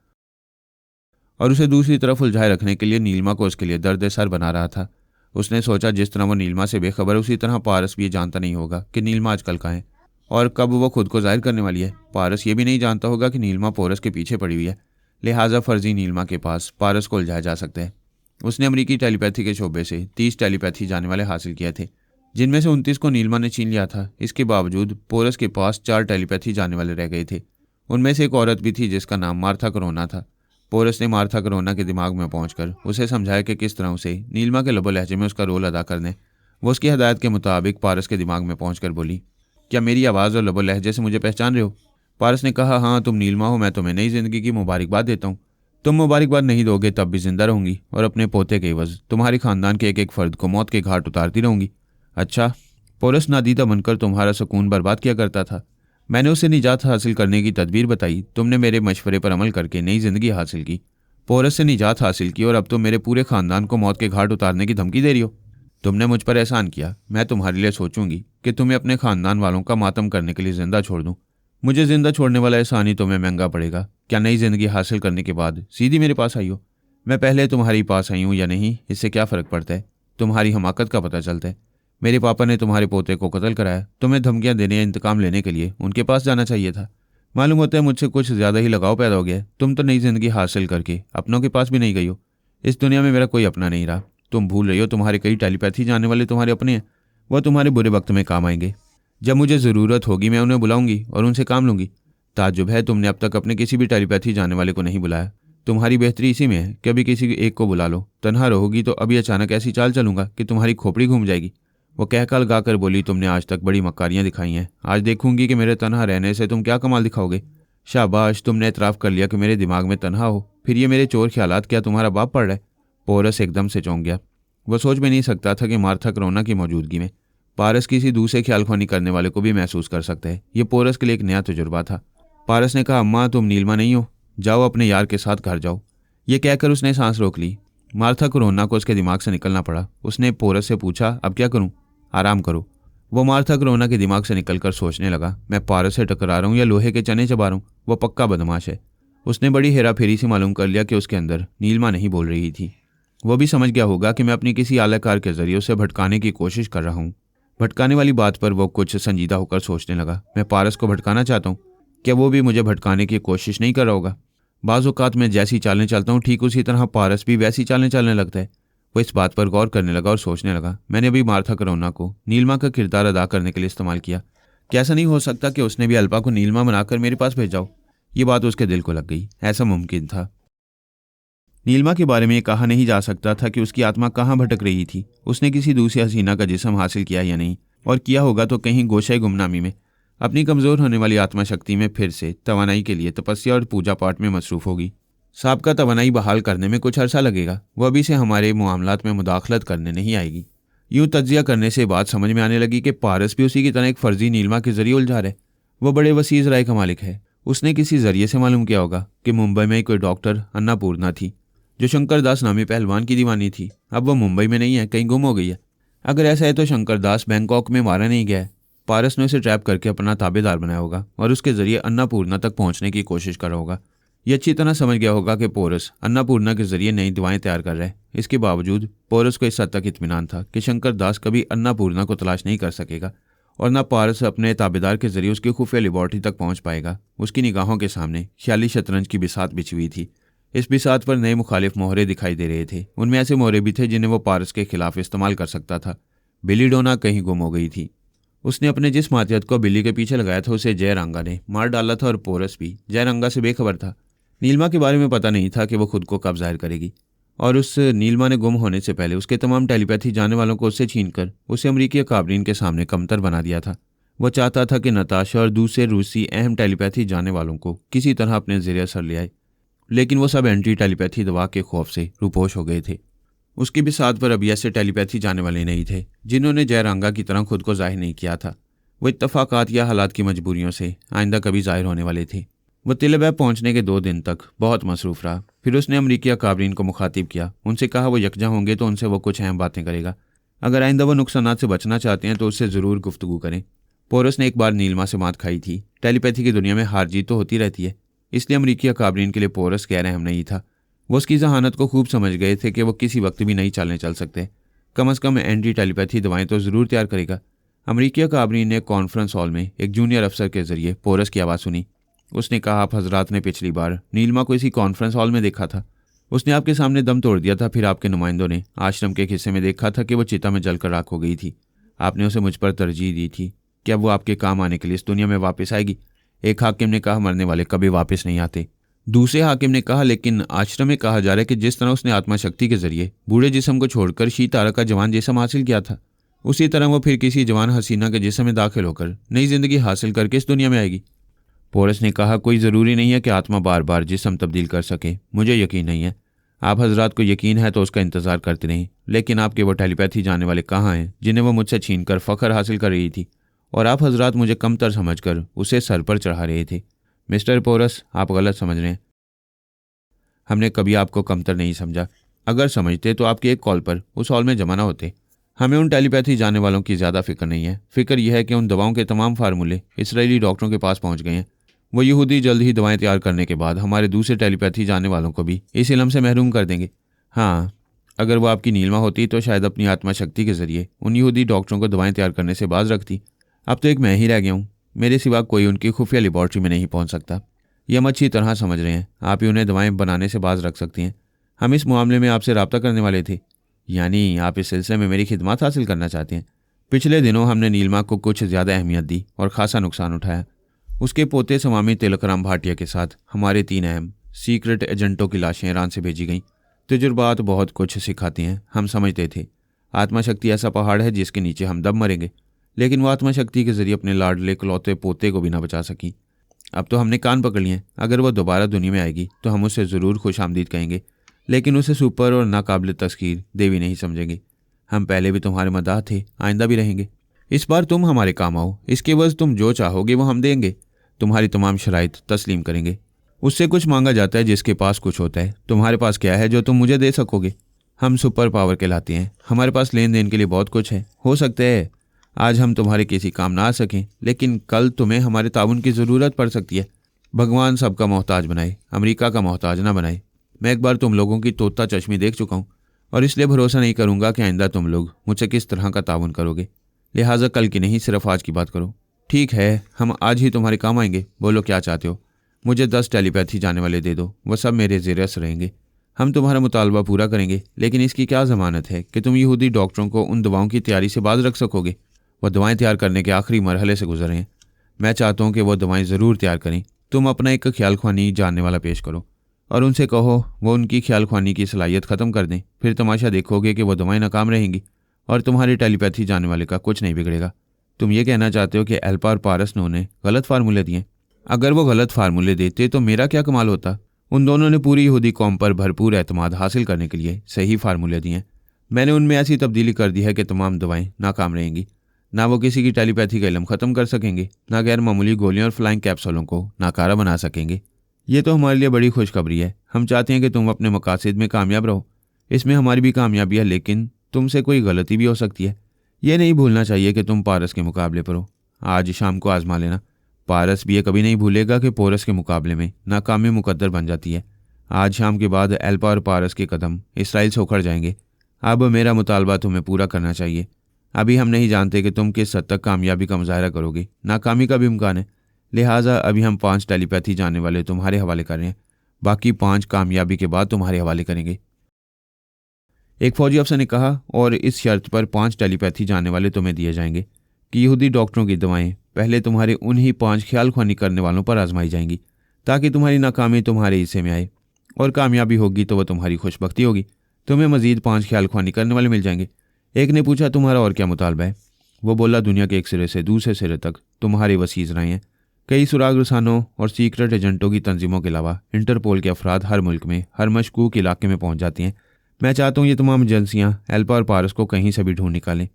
और उसे दूसरी तरफ उलझाए रखने के लिए नीलमा को उसके लिए दर्द सर बना रहा था। उसने सोचा, जिस तरह वो नीलमा से बेखबर है, उसी तरह पारस भी ये जानता नहीं होगा कि नीलमा आजकल कहाँ है और कब वो खुद को जाहिर करने वाली है। पारस ये भी नहीं जानता होगा कि नीलमा पोरस के पीछे पड़ी हुई है, लिहाजा फर्जी नीलमा के पास पारस को उलझाया जा सकता है। उसने अमरीकी टेलीपैथी के शोबे से 30 टेलीपैथी जानने वाले हासिल किए थे, जिनमें से 29 को नीलमा ने छीन लिया था। इसके बावजूद पोरस के पास 4 टेलीपैथी जानने वाले रह गए थे। उनमें से एक औरत भी थी जिसका नाम मार्था करोना था। पोरस ने मार्था करोना के दिमाग में पहुंचकर उसे समझाया कि किस तरह उसे नीलमा के लबो लहजे में उसका रोल अदा करने। वो उसकी हदायत के मुताबिक पारस के दिमाग में पहुंचकर बोली, क्या मेरी आवाज़ और लबो लहजे से मुझे पहचान रहे हो? पारस ने कहा, हाँ तुम नीलमा हो, मैं तुम्हें नई जिंदगी की मुबारकबाद देता हूँ। तुम मुबारकबाद नहीं दोगे तब भी जिंदा रहूंगी और अपने पोते के एवज तुम्हारे खानदान के एक एक फर्द को मौत के घाट उतारती रहूंगी। अच्छा, पोरस नादीदा बनकर तुम्हारा सुकून बर्बाद किया करता था। मैंने उसे निजात हासिल करने की तदबीर बताई। तुमने मेरे मशवरे पर अमल करके नई जिंदगी हासिल की, पोरस से निजात हासिल की और अब तुम मेरे पूरे खानदान को मौत के घाट उतारने की धमकी दे रही हो। तुमने मुझ पर एहसान किया, मैं तुम्हारे लिए सोचूंगी कि तुम्हें अपने खानदान वालों का मातम करने के लिए जिंदा छोड़ दूं। मुझे जिंदा छोड़ने वाला एहसान ही तुम्हें महंगा पड़ेगा। क्या नई जिंदगी हासिल करने के बाद सीधी मेरे पास आई हो? मैं पहले तुम्हारी पास आई हूं या नहीं, इससे क्या फ़र्क पड़ता है? तुम्हारी हमाकत का पता चलता है। मेरे पापा ने तुम्हारे पोते को कत्ल कराया। तुम्हें धमकियां देने या इंतकाम लेने के लिए उनके पास जाना चाहिए था। मालूम होता है मुझसे कुछ ज़्यादा ही लगाव पैदा हो गया है। तुम तो नई जिंदगी हासिल करके अपनों के पास भी नहीं गई हो। इस दुनिया में मेरा कोई अपना नहीं रहा। तुम भूल रही हो तुम्हारे कई टेलीपैथी जानने वाले तुम्हारे अपने हैं। वह तुम्हारे बुरे वक्त में काम आएंगे। जब मुझे ज़रूरत होगी मैं उन्हें बुलाऊंगी और उनसे काम लूंगी। ताज्जुब है तुमने अब तक अपने किसी भी टेलीपैथी जानने वाले को नहीं बुलाया। तुम्हारी बेहतरी इसी में है कि अभी किसी एक को बुला लो। तन्हा रहोगी तो अभी अचानक ऐसी चाल चलूंगा कि तुम्हारी खोपड़ी घूम जाएगी। वो कहकर गाकर बोली, तुमने आज तक बड़ी मक्कारियां दिखाई हैं, आज देखूंगी कि मेरे तन्हा रहने से तुम क्या कमाल दिखाओगे। शाबाश, तुमने एतराफ़ कर लिया कि मेरे दिमाग में तन्हा हो। फिर ये मेरे चोर ख्यालात क्या तुम्हारा बाप पड़ रहा है? पोरस एकदम से चौंक गया। वह सोच भी नहीं सकता था कि मार्था करोना की मौजूदगी में पारस किसी दूसरे ख्यालख्वानी करने वाले को भी महसूस कर सकता है। ये पोरस के लिए एक नया तजुर्बा था। पारस ने कहा, अम्मा तुम नीलमा नहीं हो, जाओ अपने यार के साथ घर जाओ। ये कहकर उसने सांस रोक ली। मार्था करोना को उसके दिमाग से निकलना पड़ा। उसने पोरस से पूछा, अब क्या करूं? आराम करो। वो मार्था करोना के दिमाग से निकलकर सोचने लगा, मैं पारस से टकरा रहा हूं या लोहे के चने चबा रहा हूं? वो पक्का बदमाश है। उसने बड़ी हेरा फेरी से मालूम कर लिया कि उसके अंदर नीलमा नहीं बोल रही थी। वो भी समझ गया होगा कि मैं अपनी किसी आलाकार के जरिए उसे भटकाने की कोशिश कर रहा हूँ। भटकाने वाली बात पर वो कुछ संजीदा होकर सोचने लगा। मैं पारस को भटकाना चाहता हूँ, क्या वो भी मुझे भटकाने की कोशिश नहीं कर रहा होगा? बाज़ औक़ात मैं जैसी चालें चलता हूँ ठीक उसी तरह पारस भी वैसी चालें चलने लगता है। वो इस बात पर गौर करने लगा और सोचने लगा, मैंने अभी मार्था करोना को नीलमा का किरदार अदा करने के लिए इस्तेमाल किया। क्या ऐसा नहीं हो सकता कि उसने भी अल्पा को नीलमा बनाकर मेरे पास भेजा हो? ये बात उसके दिल को लग गई। ऐसा मुमकिन था। नीलमा के बारे में ये कहा नहीं जा सकता था कि उसकी आत्मा कहाँ भटक रही थी। उसने किसी दूसरी हसीना का जिस्म हासिल किया या नहीं, और किया होगा तो कहीं गोशाए गुमनामी में अपनी कमज़ोर होने वाली आत्मा शक्ति में फिर से तवानाई के लिए तपस्या और पूजा पाठ में मसरूफ़ होगी। साबका तवानाई बहाल करने में कुछ अरसा लगेगा। वह अभी से हमारे मामलात में मुदाखलत करने नहीं आएगी। यूँ तज्जिया करने से बात समझ में आने लगी कि पारस भी उसी की तरह एक फ़र्जी नीलमा के ज़रिए उलझा रहे। वह बड़े वसीज़ राय का मालिक है। उसने किसी ज़रिए से मालूम किया होगा कि मुंबई में कोई डॉक्टर अन्नापूर्णा थी जो शंकर दास नामी पहलवान की दीवानी थी। अब वह मुंबई में नहीं है, कहीं गुम हो गई है। अगर ऐसा है तो शंकर दास बैंकॉक में मारा नहीं गया है। पारस ने उसे ट्रैप करके अपना ताबेदार बनाया होगा और उसके ज़रिए अन्नापूर्णा तक पहुंचने की कोशिश कर रहा होगा। ये अच्छी तरह समझ गया होगा कि पोरस अन्नापूर्णा के जरिए नई दवाएं तैयार कर रहा है। इसके बावजूद पोरस को इस हद तक इत्मीनान था कि शंकर दास कभी अन्नापूर्णा को तलाश नहीं कर सकेगा और न पारस अपने ताबेदार के जरिए उसकी खुफिया लेबॉर्टरी तक पहुंच पाएगा। उसकी निगाहों के सामने ख्याली शतरंज की बिसात बिछी हुई थी। इस बिसात पर नए मुखालिफ मोहरे दिखाई दे रहे थे। उनमें ऐसे मोहरे भी थे जिन्हें वो पारस के खिलाफ इस्तेमाल कर सकता था। बिलीडोना कहीं गुम हो गई थी। उसने अपने जिस मातियत को बिल्ली के पीछे लगाया था उसे जयरंगा ने मार डाला था और पोरस भी जयरंगा से बेखबर था। नीलमा के बारे में पता नहीं था कि वो खुद को कब जाहिर करेगी, और उस नीलमा ने गुम होने से पहले उसके तमाम टेलीपैथी जानने वालों को उससे छीनकर उसे अमरीकी काबरीन के सामने कमतर बना दिया था। वो चाहता था कि नताशा और दूसरे रूसी अहम टेलीपैथी जानने वालों को किसी तरह अपने ज़रिए असर ले आए, लेकिन वो सब एंटी टेलीपैथी दवा के खौफ से रूपोश हो गए थे। उसकी भी साथ पर अभी ऐसे टेलीपैथी जानने वाले नहीं थे जिन्होंने जयरंगा की तरह खुद को जाहिर नहीं किया था। वो इत्तफाकात या हालात की मजबूरियों से आइंदा कभी जाहिर होने वाले थे। वह तिलबैब पहुंचने के 2 दिन तक बहुत मसरूफ़ रहा। फिर उसने अमरीकी काबरीन को मुखातिब किया। उनसे कहा वो यकजा होंगे तो उनसे वो कुछ अहम बातें करेगा। अगर आइंदा वो नुकसानात से बचना चाहते हैं तो उससे ज़रूर गुफ्तगू करें। पोरस ने एक बार नीलमा से मात खाई थी। टेलीपैथी की दुनिया में हार जीत तो होती रहती है, इसलिए अमरीकी काबरीन के लिए पोरस गैर अहम नहीं था। वो उसकी जहानत को खूब समझ गए थे कि वो किसी वक्त भी नहीं चालने चल सकते। कम अज़ कम एंटी टेलीपैथी दवाएं तो ज़रूर तैयार करेगा। अमरीकी काबरीन ने कॉन्फ्रेंस हॉल में एक जूनियर अफसर के जरिए पोरस की आवाज़ सुनी। उसने कहा, आप हजरात ने पिछली बार नीलमा को इसी कॉन्फ्रेंस हॉल में देखा था। उसने आपके सामने दम तोड़ दिया था। फिर आपके नुमाइंदों ने आश्रम के एक हिस्से में देखा था कि वो चिता में जलकर राख हो गई थी। आपने उसे मुझ पर तरजीह दी थी। क्या वो आपके काम आने के लिए इस दुनिया में वापस आएगी? एक हाकिम ने कहा, मरने वाले कभी वापस नहीं आते। दूसरे हाकिम ने कहा, लेकिन आश्रम में कहा जा रहा है कि जिस तरह उसने आत्मा शक्ति के जरिए बूढ़े जिस्म को छोड़कर शीतारा का जवान जिस्म हासिल किया था, उसी तरह वो फिर किसी जवान हसीना के जिस्म में दाखिल होकर नई जिंदगी हासिल करके इस दुनिया में आएगी। पोरस ने कहा, कोई ज़रूरी नहीं है कि आत्मा बार बार जिस्म तब्दील कर सके। मुझे यकीन नहीं है। आप हजरात को यकीन है तो उसका इंतज़ार करते नहीं, लेकिन आपके वो टेलीपैथी जानने वाले कहाँ हैं जिन्हें वो मुझसे छीन कर फ़ख्र हासिल कर रही थी, और आप हजरात मुझे कमतर समझकर उसे सर पर चढ़ा रहे थे। मिस्टर पोरस, आप गलत समझ रहे हैं। हमने कभी आपको कमतर नहीं समझा। अगर समझते तो आपकी एक कॉल पर उस हॉल में जमा ना होते। हमें उन टेलीपैथी जानने वालों की ज़्यादा फिक्र नहीं है। फिक्र यह है कि उन दवाओं के तमाम फार्मूले इसराइली डॉक्टरों के पास पहुंच गए हैं। वो यहूदी जल्द ही दवाएं तैयार करने के बाद हमारे दूसरे टेलीपैथी जानने वालों को भी इस इलम से महरूम कर देंगे। हाँ, अगर वो आपकी नीलमा होती तो शायद अपनी आत्मा शक्ति के जरिए उन यहूदी डॉक्टरों को दवाएं तैयार करने से बाज रखती। अब तो एक मैं ही रह गया हूँ। मेरे सिवा कोई उनकी खुफिया लेबॉर्ट्री में नहीं पहुँच सकता। ये हम अच्छी तरह समझ रहे हैं। आप ही उन्हें दवाएं बनाने से बाज रख सकती हैं। हम इस मामले में आपसे रब्ता करने वाले थे, यानी आप इस सिलसिले में मेरी खिदमत हासिल करना चाहते हैं। पिछले दिनों हमने नीलमा को कुछ ज़्यादा अहमियत दी और खासा नुकसान उठाया। उसके पोते स्वामी तिलकराम भाटिया के साथ हमारे 3 अहम सीक्रेट एजेंटों की लाशें ईरान से भेजी गईं। तजुर्बात बहुत कुछ सिखाती हैं। हम समझते थे आत्मा शक्ति ऐसा पहाड़ है जिसके नीचे हम दब मरेंगे, लेकिन वो आत्मा शक्ति के जरिए अपने लाडले इकलौते पोते को भी ना बचा सकी। अब तो हमने कान पकड़ लिए। अगर वो दोबारा दुनिया में आएगी तो हम उसे ज़रूर खुश आमदीद कहेंगे, लेकिन उसे सुपर और नाकाबिल तस्खीर देवी नहीं समझेंगे। हम पहले भी तुम्हारे मदाह थे, आइंदा भी रहेंगे। इस बार तुम हमारे काम आओ। इसके वजह तुम जो चाहोगे वो हम देंगे। तुम्हारी तमाम शराइत तस्लीम करेंगे। उससे कुछ मांगा जाता है जिसके पास कुछ होता है। तुम्हारे पास क्या है जो तुम मुझे दे सकोगे? हम सुपर पावर कहलाते हैं। हमारे पास लेन देन के लिए बहुत कुछ है। हो सकता है आज हम तुम्हारे किसी काम ना आ सकें, लेकिन कल तुम्हें हमारे ताउन की ज़रूरत पड़ सकती है। भगवान सबका मोहताज बनाए, अमेरिका का मोहताज ना बनाए। मैं एक बार तुम लोगों की तोता चश्मी देख चुका हूँ, और इसलिए भरोसा नहीं करूँगा कि आइंदा तुम लोग मुझसे किस तरह का ताउन करोगे। लिहाजा कल की नहीं, सिर्फ आज की बात करो। ठीक है, हम आज ही तुम्हारे काम आएंगे। बोलो क्या चाहते हो? मुझे 10 टेलीपैथी जाने वाले दे दो। वह सब मेरे ज़ेरस रहेंगे। हम तुम्हारा मुतालबा पूरा करेंगे, लेकिन इसकी क्या ज़मानत है कि तुम यहूदी डॉक्टरों को उन दवाओं की तैयारी से बाज रख सकोगे? वह दवाएं तैयार करने के आखिरी मरहले से गुजर रहे हैं। मैं चाहता हूँ कि वह दवाएं ज़रूर तैयार करें। तुम अपना एक ख्याल ख्वानी जानने वाला पेश करो और उनसे कहो वो उनकी ख्याल ख्वानी की सलाहियत ख़त्म कर दें। फिर तमाशा देखोगे कि वह दवाएं नाकाम रहेंगी और तुम्हारी टेलीपैथी जानने वाले का कुछ नहीं बिगड़ेगा। तुम ये कहना चाहते हो कि एल्पा और पारस ने उन्हें गलत फार्मूले दिए। अगर वो गलत फार्मूले देते तो मेरा क्या कमाल होता? उन दोनों ने पूरी यहूदी कौम पर भरपूर एतमाद हासिल करने के लिए सही फार्मूले दिए। मैंने उनमें ऐसी तब्दीली कर दी है कि तमाम दवाएं नाकाम रहेंगी। ना वो किसी की टेलीपैथी का इल्म ख़त्म कर सकेंगे, ना गैर मामूली गोलियों और फ्लाइंग कैप्सूलों को नाकारा बना सकेंगे। ये तो हमारे लिए बड़ी खुशखबरी है। हम चाहते हैं कि तुम अपने मकासद में कामयाब रहो। इसमें हमारी भी कामयाबी है, लेकिन तुमसे कोई गलती भी हो सकती है। ये नहीं भूलना चाहिए कि तुम पारस के मुकाबले पर हो। आज शाम को आजमा लेना। पारस भी ये कभी नहीं भूलेगा कि पोरस के मुकाबले में नाकामी मुकद्दर बन जाती है। आज शाम के बाद एल्पा और पारस के कदम इसराइल से उखड़ जाएंगे। अब मेरा मुतालबा तुम्हें पूरा करना चाहिए। अभी हम नहीं जानते कि तुम किस हद तक कामयाबी का मुजाहरा करोगे। नाकामी का भी इम्कान है। लिहाजा अभी हम 5 टेलीपैथी जानने वाले तुम्हारे हवाले कर रहे हैं। बाकी 5 कामयाबी के बाद तुम्हारे हवाले करेंगे। एक फौजी अफसर ने कहा, और इस शर्त पर 5 टेलीपैथी जानने वाले तुम्हें दिए जाएंगे कि यहूदी डॉक्टरों की दवाएं पहले तुम्हारे उन्हीं 5 ख्याल ख्वानी करने वालों पर आजमाई जाएंगी, ताकि तुम्हारी नाकामी तुम्हारे हिस्से में आए, और कामयाबी होगी तो वह तुम्हारी खुशबख्ती होगी। तुम्हें मजीद 5 ख्याल ख्वानी करने वाले मिल जाएंगे। एक ने पूछा, तुम्हारा और क्या मुतालबा है? वो बोला, दुनिया के एक सिरे से दूसरे सिरे तक तुम्हारे वसीज़ रहे हैं। कई सुराग रसानों और सीक्रेट एजेंटों की तंजीमों के अलावा इंटरपोल के अफराद हर मुल्क में हर मशकूक इलाके में पहुंच जाती हैं। मैं चाहता हूँ ये तमाम एजेंसियाँ एल्पा और पारस को कहीं से भी ढूंढ निकालें।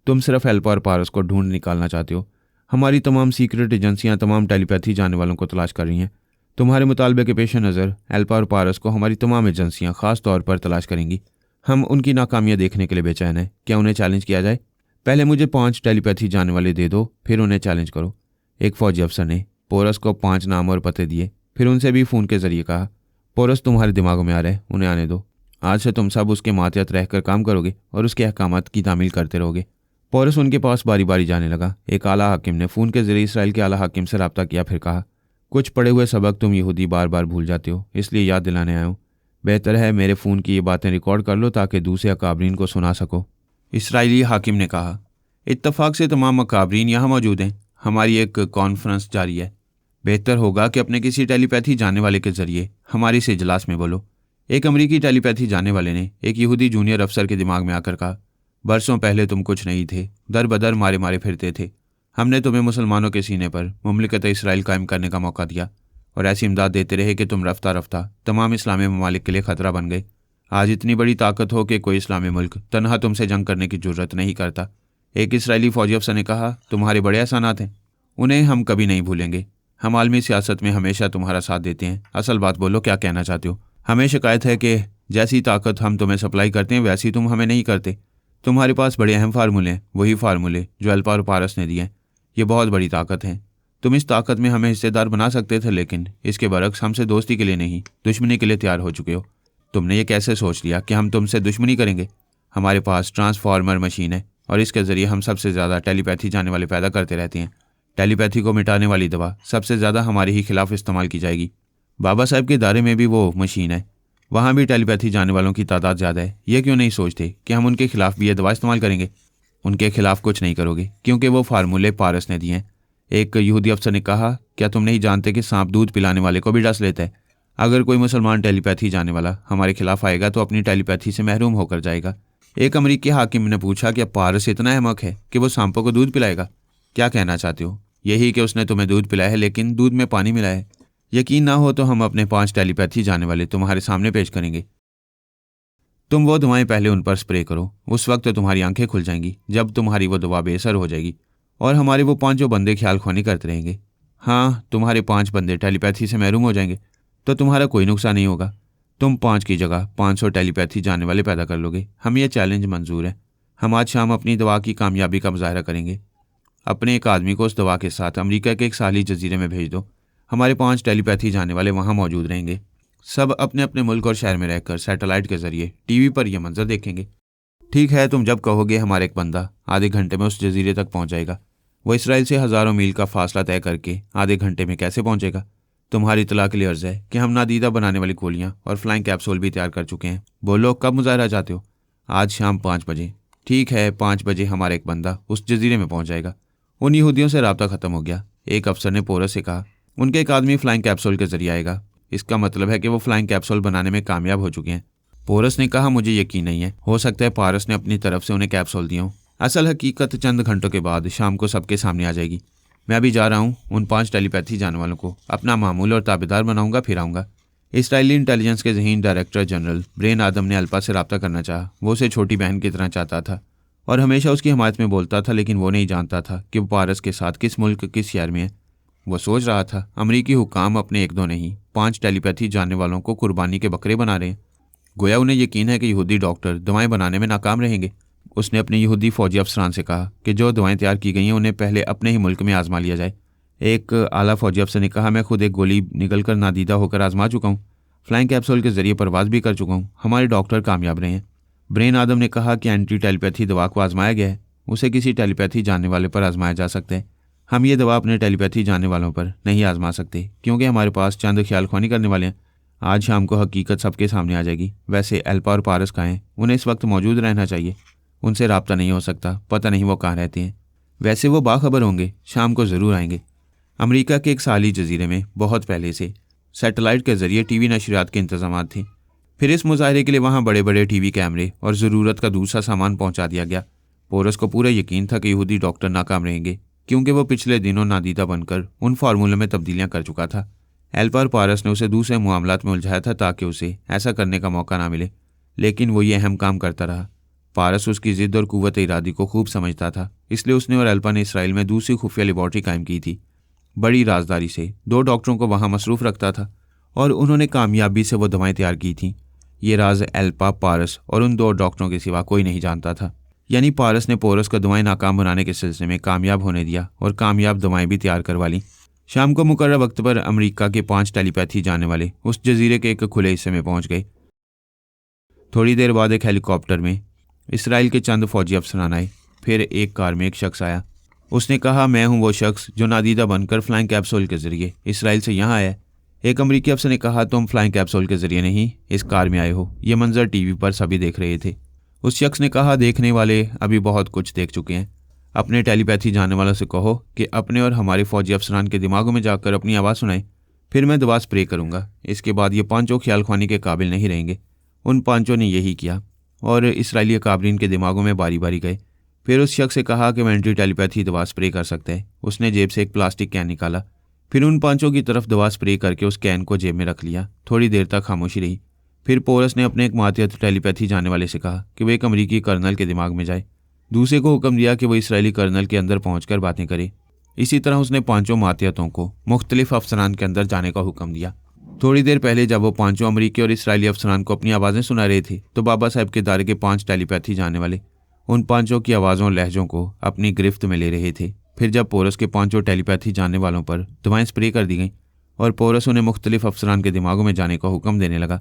तुम सिर्फ एल्पा और पारस को ढूंढ निकालना चाहते हो। हमारी तमाम सीक्रेट एजेंसियाँ तमाम टेलीपैथी जानने वालों को तलाश कर रही हैं। तुम्हारे मुतालबे के पेश नज़र एल्पा और पारस को हमारी तमाम एजेंसियाँ ख़ास तौर पर तलाश करेंगी। हम उनकी नाकामियाँ देखने के लिए बेचैन हैं। क्या उन्हें चैलेंज किया जाए? पहले मुझे 5 टेलीपैथी जानने वाले दे दो, फिर उन्हें चैलेंज करो। एक फ़ौजी अफसर ने पोरस को 5 नाम और पते दिए, फिर उनसे भी फ़ोन के ज़रिए कहा, पोरस तुम्हारे दिमागों में आ रहा है, उन्हें आने दो। आज से तुम सब उसके मातहत रहकर काम करोगे और उसके अहकामात की तामील करते रहोगे। पोरस उनके पास बारी बारी जाने लगा। एक आला हाकिम ने फ़ोन के ज़रिए इसराइल के आला हाकिम से रब्ता किया, फिर कहा, कुछ पढ़े हुए सबक तुम यहूदी बार बार भूल जाते हो, इसलिए याद दिलाने आया हूँ। बेहतर है मेरे फ़ोन की ये बातें रिकॉर्ड कर लो ताकि दूसरे अकाबरीन को सुना सको। इसराइली हाकिम ने कहा, इत्तफाक से तमाम अकाबरीन यहाँ मौजूद हैं। हमारी एक कॉन्फ्रेंस जारी है। बेहतर होगा कि अपने किसी टेलीपैथी जानने वाले के ज़रिए हमारी इस इजलास में बोलो। एक अमरीकी टेलीपैथी जानने वाले ने एक यहूदी जूनियर अफसर के दिमाग में आकर कहा, बरसों पहले तुम कुछ नहीं थे, दर बदर मारे मारे फिरते थे। हमने तुम्हें मुसलमानों के सीने पर मुमलिकत इस्राइल कायम करने का मौका दिया और ऐसी इमदाद देते रहे कि तुम रफ्ता रफ्ता तमाम इस्लामी ममालिक के लिए खतरा बन गए। आज इतनी बड़ी ताकत हो कि कोई इस्लामी मुल्क तनहा तुमसे जंग करने की जरूरत नहीं करता। एक इसराइली फौजी अफसर ने कहा, तुम्हारे बड़े एहसानात हैं, उन्हें हम कभी नहीं भूलेंगे। हम आलमी सियासत में हमेशा तुम्हारा साथ देते हैं। असल बात बोलो, क्या कहना चाहते हो? हमें शिकायत है कि जैसी ताकत हम तुम्हें सप्लाई करते हैं वैसी तुम हमें नहीं करते। तुम्हारे पास बड़े अहम फार्मूले हैं, वही फार्मूले जो अल्पा और पारस ने दिए हैं। ये बहुत बड़ी ताकत है। तुम इस ताकत में हमें हिस्सेदार बना सकते थे, लेकिन इसके बरक्स हमसे दोस्ती के लिए नहीं, दुश्मनी के लिए तैयार हो चुके हो। तुमने ये कैसे सोच लिया कि हम तुमसे दुश्मनी करेंगे? हमारे पास ट्रांसफार्मर मशीन है और इसके ज़रिए हम सबसे ज़्यादा टेलीपैथी जाने वाले पैदा करते रहते हैं। टेलीपैथी को मिटाने वाली दवा सबसे ज़्यादा हमारे ही खिलाफ इस्तेमाल की जाएगी। बाबा साहब के इदारे में भी वो मशीन है, वहाँ भी टेलीपैथी जाने वालों की तादाद ज़्यादा है। ये क्यों नहीं सोचते कि हम उनके खिलाफ भी ये दवा इस्तेमाल करेंगे? उनके खिलाफ कुछ नहीं करोगे क्योंकि वो फार्मूले पारस ने दिए हैं। एक यहूदी अफसर ने कहा, क्या तुम नहीं जानते कि सांप दूध पिलाने वाले को भी डस लेता है? अगर कोई मुसलमान टेलीपैथी जाने वाला हमारे खिलाफ आएगा तो अपनी टेलीपैथी से महरूम होकर जाएगा। एक अमरीकी हाकिम ने पूछा, क्या पारस इतना अहमक है कि वो सांपों को दूध पिलाएगा? क्या कहना चाहते हो? यही कि उसने तुम्हें दूध पिलाया है, लेकिन दूध में पानी मिलाया है। यकीन ना हो तो हम अपने 5 टेलीपैथी जाने वाले तुम्हारे सामने पेश करेंगे। तुम वो दवाएं पहले उन पर स्प्रे करो, उस वक्त तो तुम्हारी आंखें खुल जाएंगी जब तुम्हारी वो दवा बेअसर हो जाएगी और हमारे वो 5 बंदे ख्याल ख्वानी करते रहेंगे। हाँ, तुम्हारे 5 बंदे टेलीपैथी से महरूम हो जाएंगे तो तुम्हारा कोई नुकसान नहीं होगा। तुम 5 की जगह 500 टेलीपैथी जाने वाले पैदा कर लोगे। हम ये चैलेंज मंजूर है। हम आज शाम अपनी दवा की कामयाबी का मुजाहरा करेंगे। अपने एक आदमी को उस दवा के साथ अमेरिका के एक साली जजीरे में भेज दो। हमारे 5 टेलीपैथी जाने वाले वहाँ मौजूद रहेंगे। सब अपने अपने मुल्क और शहर में रहकर सैटेलाइट के जरिए टीवी पर यह मंजर देखेंगे। ठीक है, तुम जब कहोगे हमारा एक बंदा आधे घंटे में उस जजीरे तक पहुँच जाएगा। वो इसराइल से हज़ारों मील का फासला तय करके आधे घंटे में कैसे पहुँचेगा? तुम्हारी इतला के लिए अर्ज है कि हम नादीदा बनाने वाली गोलियाँ और फ्लाइंग कैप्सूल भी तैयार कर चुके हैं। बोलो, कब मुजाहरा चाहते हो? आज शाम 5 बजे। ठीक है, 5 बजे हमारा एक बंदा उस जजीरे में पहुँच जाएगा। उन यहूदियों से राब्ता ख़त्म हो गया। एक अफसर ने पोरस से कहा, उनके एक आदमी फ्लाइंग कैप्सूल के जरिए आएगा। इसका मतलब है कि वो फ्लाइंग कैप्सूल बनाने में कामयाब हो चुके हैं। पोरस ने कहा, मुझे यकीन नहीं है, हो सकता है पारस ने अपनी तरफ से उन्हें कैप्सूल दिए हों। असल हकीकत चंद घंटों के बाद शाम को सबके सामने आ जाएगी। मैं अभी जा रहा हूँ, उन 5 टेलीपैथी जाने वालों को अपना मामूल और ताबेदार बनाऊंगा, फिर आऊँगा। इसराइली इंटेलिजेंस के ज़हीन डायरेक्टर जनरल ब्रेन आदम ने अल्पा से रब्ता करना चाहा। वो उसे छोटी बहन की तरह चाहता था और हमेशा उसकी हिमायत में बोलता था, लेकिन वो नहीं जानता था कि वो पारस के साथ किस मुल्क किस शहर में है। वो सोच रहा था, अमरीकी हुकाम अपने 1-2 नहीं 5 टेलीपैथी जानने वालों को कुर्बानी के बकरे बना रहे हैं। गोया उन्हें यकीन है कि यहूदी डॉक्टर दवाएं बनाने में नाकाम रहेंगे। उसने अपने यहूदी फौजी अफसरान से कहा कि जो दवाएं तैयार की गई हैं उन्हें पहले अपने ही मुल्क में आजमा लिया जाए। एक आला फौजी अफसर ने कहा, मैं खुद एक गोली निकल कर नादीदा होकर आजमा चुका हूँ। फ्लाइंग कैप्सूल के जरिए परवाज भी कर चुका हूँ। हमारे डॉक्टर कामयाब रहे हैं। ब्रेन आदम ने कहा कि एंटी टेलीपैथी दवा को आजमाया गया है, उसे किसी टेलीपैथी जानने वाले पर आजमाया जा सकता है। हम ये दवा अपने टेलीपैथी जानने वालों पर नहीं आजमा सकते क्योंकि हमारे पास चंद ख्याल ख्वानी करने वाले हैं। आज शाम को हकीकत सबके सामने आ जाएगी। वैसे अल्पा और पारस कहाँ हैं? उन्हें इस वक्त मौजूद रहना चाहिए। उनसे रब्ता नहीं हो सकता, पता नहीं वो कहाँ रहते हैं। वैसे वो बाखबर होंगे, शाम को ज़रूर आएंगे। अमेरिका के एक साली जजीरे में बहुत पहले से सैटेलाइट के जरिए टीवी नशरियात के इंतजाम थे। फिर इस मुजाहरे के लिए वहाँ बड़े बड़े टीवी कैमरे और ज़रूरत का दूसरा सामान पहुँचा दिया गया। पोरस को पूरा यकीन था कि यहूदी डॉक्टर नाकाम रहेंगे क्योंकि वो पिछले दिनों नादीदा बनकर उन फार्मूलों में तब्दीलियाँ कर चुका था। अल्पा और पारस ने उसे दूसरे मामलात में उलझाया था ताकि उसे ऐसा करने का मौका ना मिले, लेकिन वो ये अहम काम करता रहा। पारस उसकी ज़िद और कुव्वत इरादी को खूब समझता था, इसलिए उसने और अल्पा ने इसराइल में दूसरी खुफिया लेबॉर्ट्री कायम की थी। बड़ी राजदारी से 2 डॉक्टरों को वहाँ मसरूफ़ रखता था और उन्होंने कामयाबी से वो दवाएं तैयार की थीं। ये राज अल्पा, पारस और उन 2 डॉक्टरों के सिवा कोई नहीं जानता था। यानी पारस ने पोरस को दवाएं नाकाम बनाने के सिलसिले में कामयाब होने दिया और कामयाब दवाएं भी तैयार करवा लीं। शाम को मुकर्रर वक्त पर अमेरिका के 5 टेलीपैथी जाने वाले उस जजीरे के एक खुले हिस्से में पहुंच गए। थोड़ी देर बाद एक हेलीकॉप्टर में इसराइल के चंद फौजी अफसरान आए। फिर एक कार में एक शख्स आया। उसने कहा, मैं हूं वो शख्स जो नादीदा बनकर फ्लाइंग कैप्सूल के जरिए इसराइल से यहाँ आया। एक अमरीकी अफसर ने कहा, तुम फ्लाइंग कैप्सूल के जरिए नहीं, इस कार में आए हो। ये मंजर टीवी पर सभी देख रहे थे। उस शख्स ने कहा, देखने वाले अभी बहुत कुछ देख चुके हैं। अपने टेलीपैथी जानने वालों से कहो कि अपने और हमारे फौजी अफसरान के दिमागों में जाकर अपनी आवाज़ सुनाएं। फिर मैं दवा स्प्रे करूँगा। इसके बाद ये 5 ख्याल ख्वानी के काबिल नहीं रहेंगे। उन 5 ने यही किया और इसराइली काबरीन के दिमागों में बारी बारी गए। फिर उस शख्स से कहा कि वह एंटी टेलीपैथी दवा स्प्रे कर सकता है। उसने जेब से एक प्लास्टिक कैन निकाला, फिर उन पांचों की तरफ दवा स्प्रे करके उस कैन को जेब में रख लिया। थोड़ी देर तक खामोशी रही। फिर पोरस ने अपने एक मातहत टेलीपैथी जाने वाले से कहा कि वह एक अमरीकी कर्नल के दिमाग में जाए। दूसरे को हुक्म दिया कि वो इसराइली कर्नल के अंदर पहुंचकर बातें करे। इसी तरह उसने पांचों मातहतों को मुख्तलिफ अफसरान के अंदर जाने का हुक्म दिया। थोड़ी देर पहले जब वो पांचों अमरीकी और इसराइली अफसरान को अपनी आवाज़ें सुना रहे थे तो बाबा साहब के दायरे के 5 टेलीपैथी जाने वाले उन पांचों की आवाज़ों और लहजों को अपनी गिरफ्त में ले रहे थे। फिर जब पोरस के पांचों टेलीपैथी जानने वालों पर दवाएं स्प्रे कर दी गईं और पोरस उन्हें मुख्तलिफ अफसरान के दिमागों में जाने का हुक्म देने लगा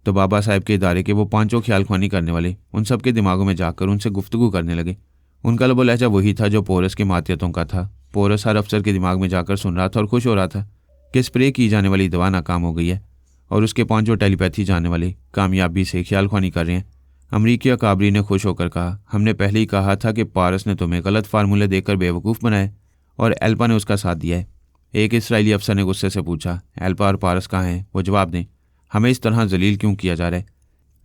तो बाबा साहब के इदारे के वो पांचों ख्यालख्वानी करने वाले उन सब के दिमागों में जाकर उनसे गुफ्तगू करने लगे। उनका लब लहजा वही था जो पोरस के मातहतों का था। पोरस हर अफसर के दिमाग में जाकर सुन रहा था और खुश हो रहा था कि स्प्रे की जाने वाली दवा नाकाम हो गई है और उसके पांचों टेलीपैथी जानने वाले कामयाबी से ख्यालख्वानी कर रहे हैं। अमरीकी अकाबरी ने खुश होकर कहा, हमने पहले ही कहा था कि पारस ने तुम्हें गलत फार्मूले देकर बेवकूफ़ बनाया और एल्पा ने उसका साथ दिया है। एक इसराइली अफसर ने गुस्से से पूछा, एल्पा और पारस कहाँ हैं? वो जवाब दें, हमें इस तरह जलील क्यों किया जा रहा है?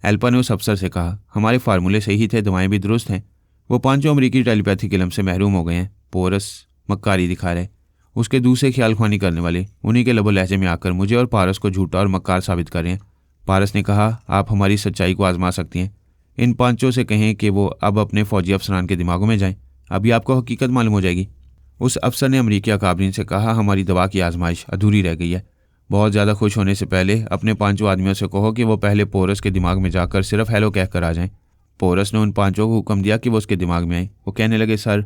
एल्पा ने उस अफसर से कहा, हमारे फार्मूले सही थे, दवाएं भी दुरुस्त हैं। वो पांचों अमरीकी टेलीपैथी के इल्म से महरूम हो गए हैं। पोरस मक्कारी दिखा रहे। उसके दूसरे ख्यालख्वानी करने वाले उन्हीं के लबो लहजे में आकर मुझे और पारस को झूठा और मक्कार साबित कर रहे हैं। पारस ने कहा, आप हमारी सच्चाई को आजमा सकती हैं। इन पांचों से कहें कि वो अब अपने फौजी अफसरान के दिमागों में जाएं, अभी आपको हकीकत मालूम हो जाएगी। उस अफसर ने अमरीकी अकाबरीन से कहा, हमारी दवा की आजमाइश अधूरी रह गई है। बहुत ज़्यादा खुश होने से पहले अपने पांचों आदमियों से कहो कि वो पहले पोरस के दिमाग में जाकर सिर्फ हेलो कहकर आ जाएं। पोरस ने उन पांचों को हुक्म दिया कि वो उसके दिमाग में आए। वो कहने लगे, सर